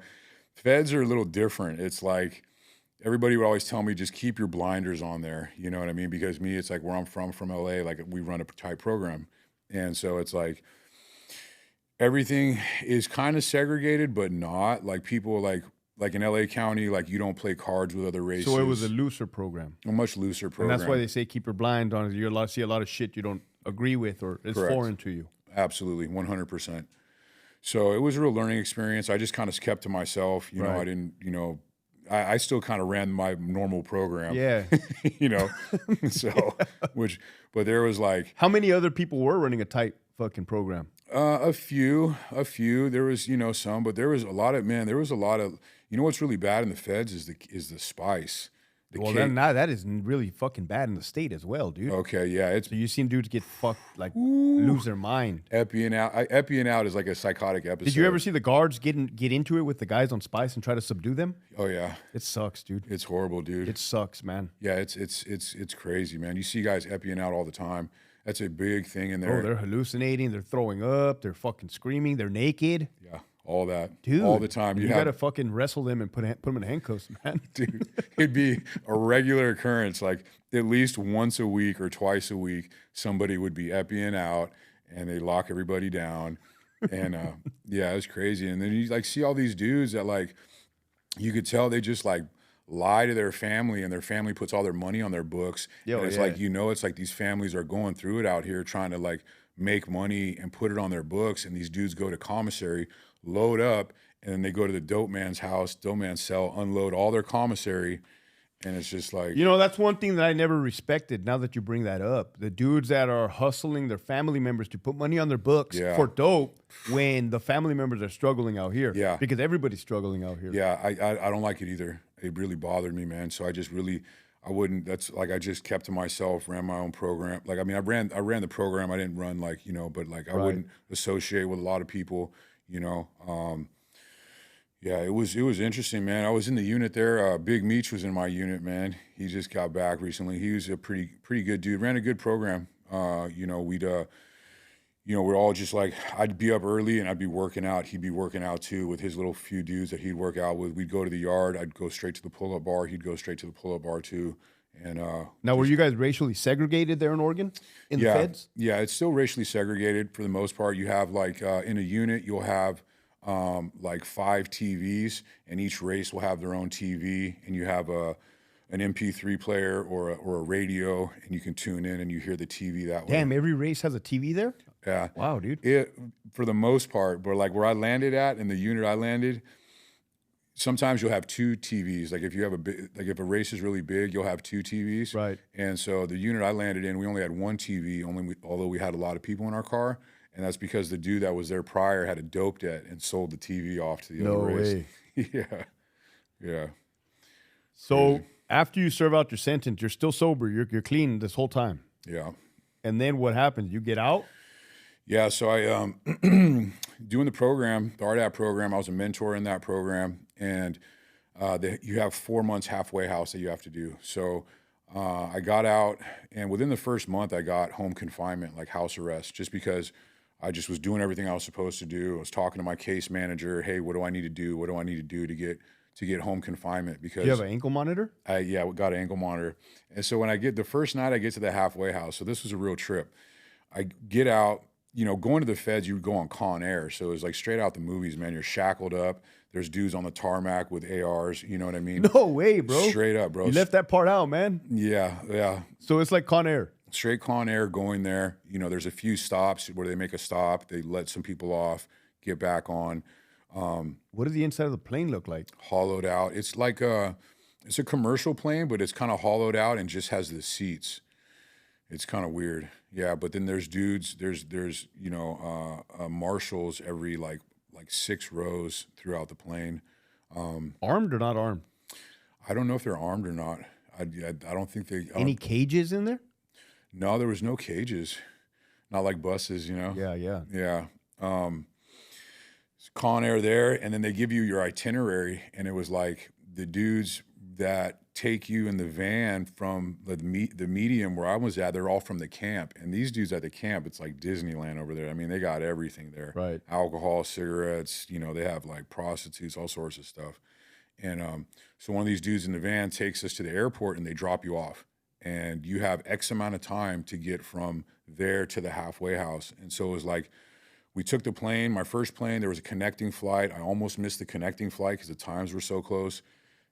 feds are a little different. It's like everybody would always tell me, just keep your blinders on there. You know what I mean? Because me, it's like where I'm from LA, like we run a tight program. And so it's like everything is kind of segregated, but not. Like people like in LA County, like you don't play cards with other races. So it was a looser program. A much looser program. And that's why they say keep your blind on. You see a lot of shit you don't agree with or is Correct. foreign to you. Absolutely, 100%. So it was a real learning experience. I just kind of kept to myself. You know, I didn't, you know, I still kind of ran my normal program. Yeah. You know, so, but there was like. How many other people were running a tight fucking program? A few. There was, you know, some, but there was a lot of, you know what's really bad in the feds is the spice. Well, then now that is really fucking bad in the state as well, dude. Okay, yeah, it's So you've seen dudes get fucked, like lose their mind. Epiing out. Epiing out is like a psychotic episode. Did you ever see the guards get into it with the guys on spice and try to subdue them? Oh yeah, It sucks, dude. it's horrible, dude. It sucks, man. Yeah, it's crazy, man. You see guys epiing out all the time. That's a big thing in there. Oh, they're hallucinating. They're throwing up. They're fucking screaming. They're naked. Yeah, all that, Dude, all the time. You gotta fucking wrestle them and put them in handcuffs, man. Dude, it'd be a regular occurrence. Like at least once a week or twice a week, somebody would be epiing out, and they lock everybody down. And yeah, it was crazy. And then you like see all these dudes that like you could tell they just like lie to their family, and their family puts all their money on their books. And it's like, you know, it's like these families are going through it out here trying to like make money and put it on their books. And these dudes go to commissary, load up, and then they go to the dope man's house, dope man's cell, unload all their commissary. And it's just like, You know, that's one thing that I never respected. Now that you bring that up, the dudes that are hustling their family members to put money on their books for dope when the family members are struggling out here. Yeah. Because everybody's struggling out here. yeah, I don't like it either. It really bothered me, man. So I just really, I wouldn't, that's like, I just kept to myself, ran my own program. Like, I mean, I ran the program. I didn't run like, you know, but like I wouldn't associate with a lot of people, you know. Yeah, it was interesting, man. I was in the unit there. Big Meech was in my unit, man. He just got back recently. He was a pretty good dude. Ran a good program. You know, we're all just like, I'd be up early and I'd be working out. He'd be working out too with his little few dudes that he'd work out with. We'd go to the yard. I'd go straight to the pull-up bar. He'd go straight to the pull-up bar too. And Now, were you guys racially segregated there in Oregon in the feds? Yeah, it's still racially segregated for the most part. You have like in a unit, you'll have like 5 TVs, and each race will have their own TV, and you have an MP3 player or a radio, and you can tune in and you hear the TV that way. Damn, every race has a TV there? Yeah. Wow, dude. It for the most part, but like where I landed at in the unit I landed, sometimes you'll have two TVs. Like if you have if a race is really big, you'll have two TVs. Right. And so the unit I landed in, we only had one TV, although we had a lot of people in our car. And that's because the dude that was there prior had a dope debt and sold the TV off to the No other race. way. Yeah. Yeah. So Crazy. after you serve out your sentence, you're still sober. You're clean this whole time. Yeah. And then what happens? You get out? Yeah, so I doing the program, the RDAP program. I was a mentor in that program, and you have 4 months halfway house that you have to do. So I got out, and within the first month, I got home confinement, like house arrest, just because I just was doing everything I was supposed to do. I was talking to my case manager. Hey, what do I need to do? What do I need to do to get home confinement? Because You have an ankle monitor? we got an ankle monitor. And so when the first night I get to the halfway house, so this was a real trip. I get out. Going to the feds, you would go on Con Air. So it was like straight out the movies, man. You're shackled up. There's dudes on the tarmac with ARs. You know what I mean? No way, bro. Straight up, bro. You left that part out, man. Yeah. So it's like Con Air. Straight Con Air going there. There's a few stops where they make a stop. They let some people off, get back on. What does the inside of the plane look like? Hollowed out. It's like it's a commercial plane, but it's kind of hollowed out and just has the seats. It's kind of weird. Yeah, but then there's dudes, there's marshals every like 6 rows throughout the plane. Armed or not armed? I don't know if they're armed or not. I don't think they. Any cages in there? No, there was no cages. Not like buses, Yeah. Yeah. It's Con Air there, and then they give you your itinerary, and it was like the dudes that take you in the van from the medium where I was at, they're all from the camp. And these dudes at the camp, it's like Disneyland over there. I mean, they got everything there. Right. Alcohol, cigarettes, they have like prostitutes, all sorts of stuff. And so one of these dudes in the van takes us to the airport and they drop you off. And you have X amount of time to get from there to the halfway house. And so it was like, we took the plane, my first plane, there was a connecting flight. I almost missed the connecting flight because the times were so close.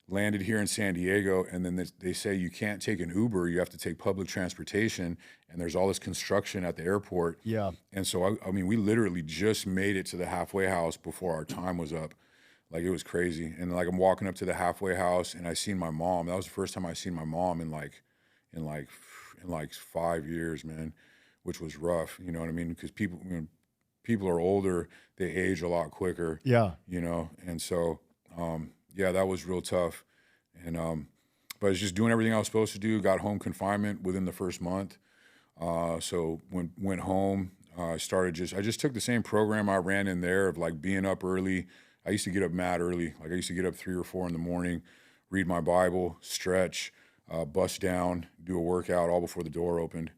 Landed here in San Diego, and then they say you can't take an Uber, you have to take public transportation, and there's all this construction at the airport. Yeah. And so, I mean, we literally just made it to the halfway house before our time was up. Like, it was crazy. And like, I'm walking up to the halfway house, and I seen my mom. That was the first time I seen my mom in 5 years, man, which was rough. You know what I mean? Because people are older, they age a lot quicker. Yeah. And so, yeah, that was real tough. And but I was just doing everything I was supposed to do. Got home confinement within the first month. So went home. I just took the same program I ran in there of like being up early. I used to get up mad early. Like I used to get up 3 or 4 in the morning, read my Bible, stretch, bust down, do a workout all before the door opened.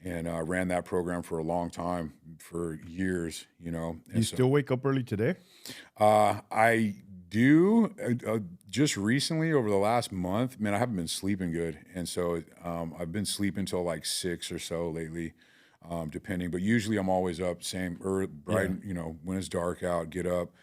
And ran that program for a long time, for years, And You still wake up early today? I do. Just recently, over the last month, man, I haven't been sleeping good. And so I've been sleeping till like 6 or so lately, depending. But usually I'm always up, bright, when it's dark out, get up,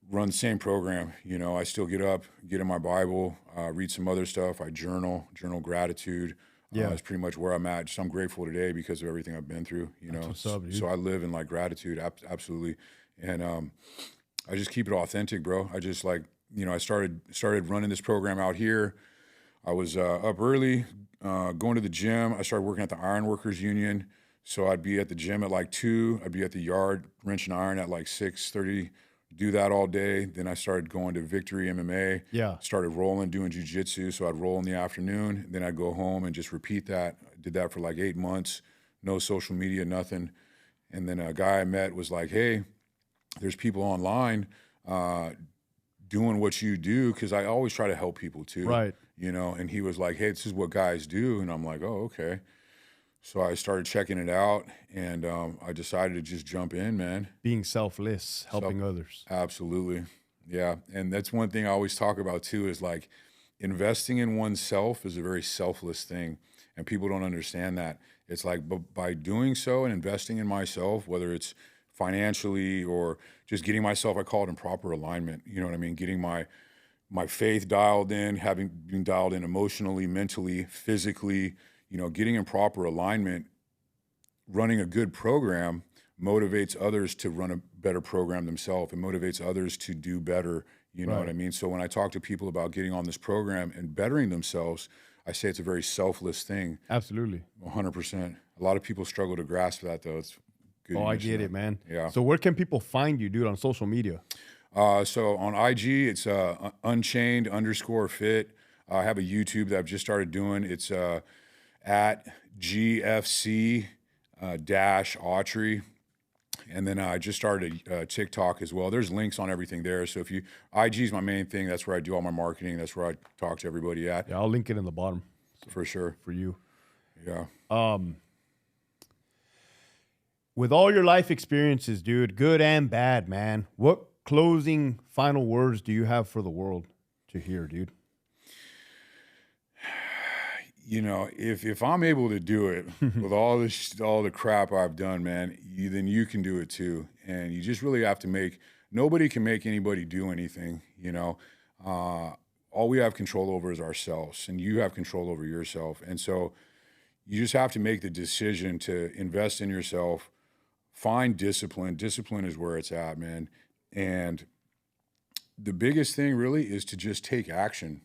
run the same program. I still get up, get in my Bible, read some other stuff. I journal gratitude. Yeah. That's pretty much where I'm at. Just I'm grateful today because of everything I've been through, That's what's up, dude. So I live in like gratitude, absolutely. And I just keep it authentic, bro. I just I started running this program out here. I was up early, going to the gym. I started working at the Iron Workers Union. So I'd be at the gym at like 2. I'd be at the yard wrenching iron at like 6:30. Do that all day. Then I started going to Victory MMA. Yeah. Started rolling, doing jiu-jitsu. So I'd roll in the afternoon. Then I'd go home and just repeat that. I did that for like 8 months. No social media, nothing. And then a guy I met was like, hey, there's people online doing what you do, because I always try to help people too. Right. And he was like, hey, this is what guys do. And I'm like, oh, okay. So I started checking it out, and I decided to just jump in, man. Being selfless, helping others. Absolutely. Yeah. And that's one thing I always talk about too, is like investing in oneself is a very selfless thing. And people don't understand that. It's like, but by doing so and investing in myself, whether it's financially or just getting myself, I call it in proper alignment. You know what I mean? Getting my faith dialed in, being dialed in emotionally, mentally, physically, getting in proper alignment, running a good program motivates others to run a better program themselves. It motivates others to do better. You know what I mean? So when I talk to people about getting on this program and bettering themselves, I say it's a very selfless thing. Absolutely. 100%. A lot of people struggle to grasp that, though. It's good. Oh, I get it, man. Yeah. So where can people find you, dude, on social media? So on IG, it's Unchained_fit. I have a YouTube that I've just started doing. It's at GFC dash Autry. And then I just started a TikTok as well. There's links on everything there. So if you, IG is my main thing. That's where I do all my marketing. That's where I talk to everybody at. Yeah, I'll link it in the bottom. For sure. For you. Yeah. With all your life experiences, dude, good and bad, man, what closing final words do you have for the world to hear, dude? You know, if I'm able to do it with all the crap I've done, man, then you can do it too. And you just really have to nobody can make anybody do anything, you know. All we have control over is ourselves, and you have control over yourself. And so you just have to make the decision to invest in yourself, find discipline. Discipline is where it's at, man. And the biggest thing really is to just take action,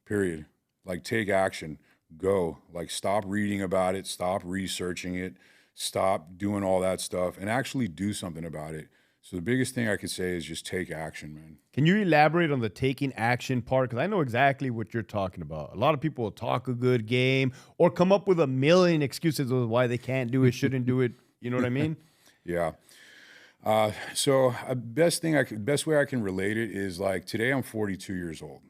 period. Like, take action. Go. Like, stop reading about it, stop researching it, stop doing all that stuff, and actually do something about it. So the biggest thing I could say is just take action, man. Can you elaborate on the taking action part? Because I know exactly what you're talking about. A lot of people will talk a good game or come up with a million excuses of why they can't do it, shouldn't do it. You know what I mean? Yeah. So best way I can relate it is, like, today I'm 42 years old.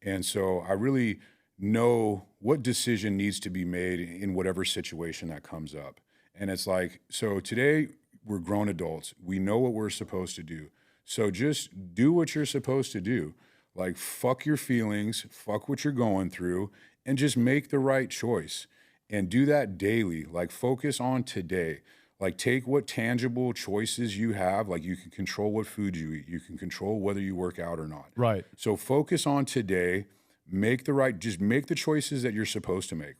And so I really know what decision needs to be made in whatever situation that comes up. And it's like, so today we're grown adults. We know what we're supposed to do. So just do what you're supposed to do. Like, fuck your feelings, fuck what you're going through, and just make the right choice. And do that daily. Like, focus on today. Like, take what tangible choices you have. Like, you can control what food you eat. You can control whether you work out or not. Right. So focus on today. Just make the choices that you're supposed to make.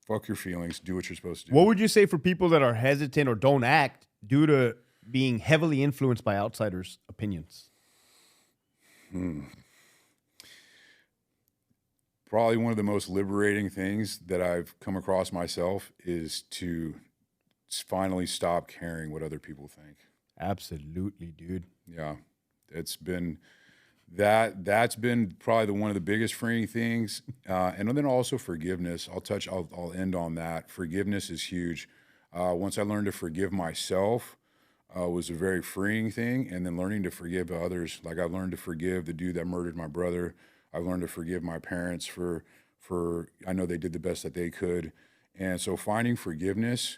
Fuck your feelings. Do what you're supposed to do. What would you say for people that are hesitant or don't act due to being heavily influenced by outsiders' opinions? Probably one of the most liberating things that I've come across myself is to finally stop caring what other people think. Absolutely, dude. Yeah. It's been... That's been probably one of the biggest freeing things. And then also forgiveness. I'll end on that. Forgiveness is huge. Once I learned to forgive myself, was a very freeing thing. And then learning to forgive others. Like, I've learned to forgive the dude that murdered my brother. I've learned to forgive my parents for I know they did the best that they could. And so finding forgiveness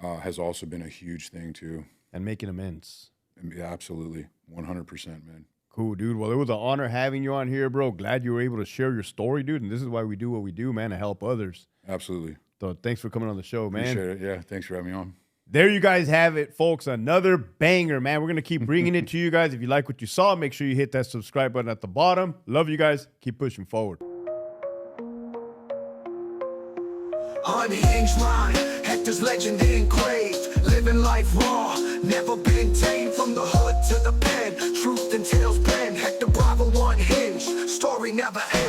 has also been a huge thing too. And making amends. Yeah, absolutely. 100%, man. Cool, dude. Well, it was an honor having you on here, bro. Glad you were able to share your story, dude. And this is why we do what we do, man, to help others. Absolutely. So thanks for coming on the show, man. Appreciate it. Yeah, thanks for having me on. There you guys have it, folks. Another banger, man. We're going to keep bringing it to you guys. If you like what you saw, make sure you hit that subscribe button at the bottom. Love you guys. Keep pushing forward. Unhinged mind, Hector's legend engraved. Living life raw, never been tamed. From the hood to the pen, truth and tales pen. Hector Bravo unhinged, story never ends.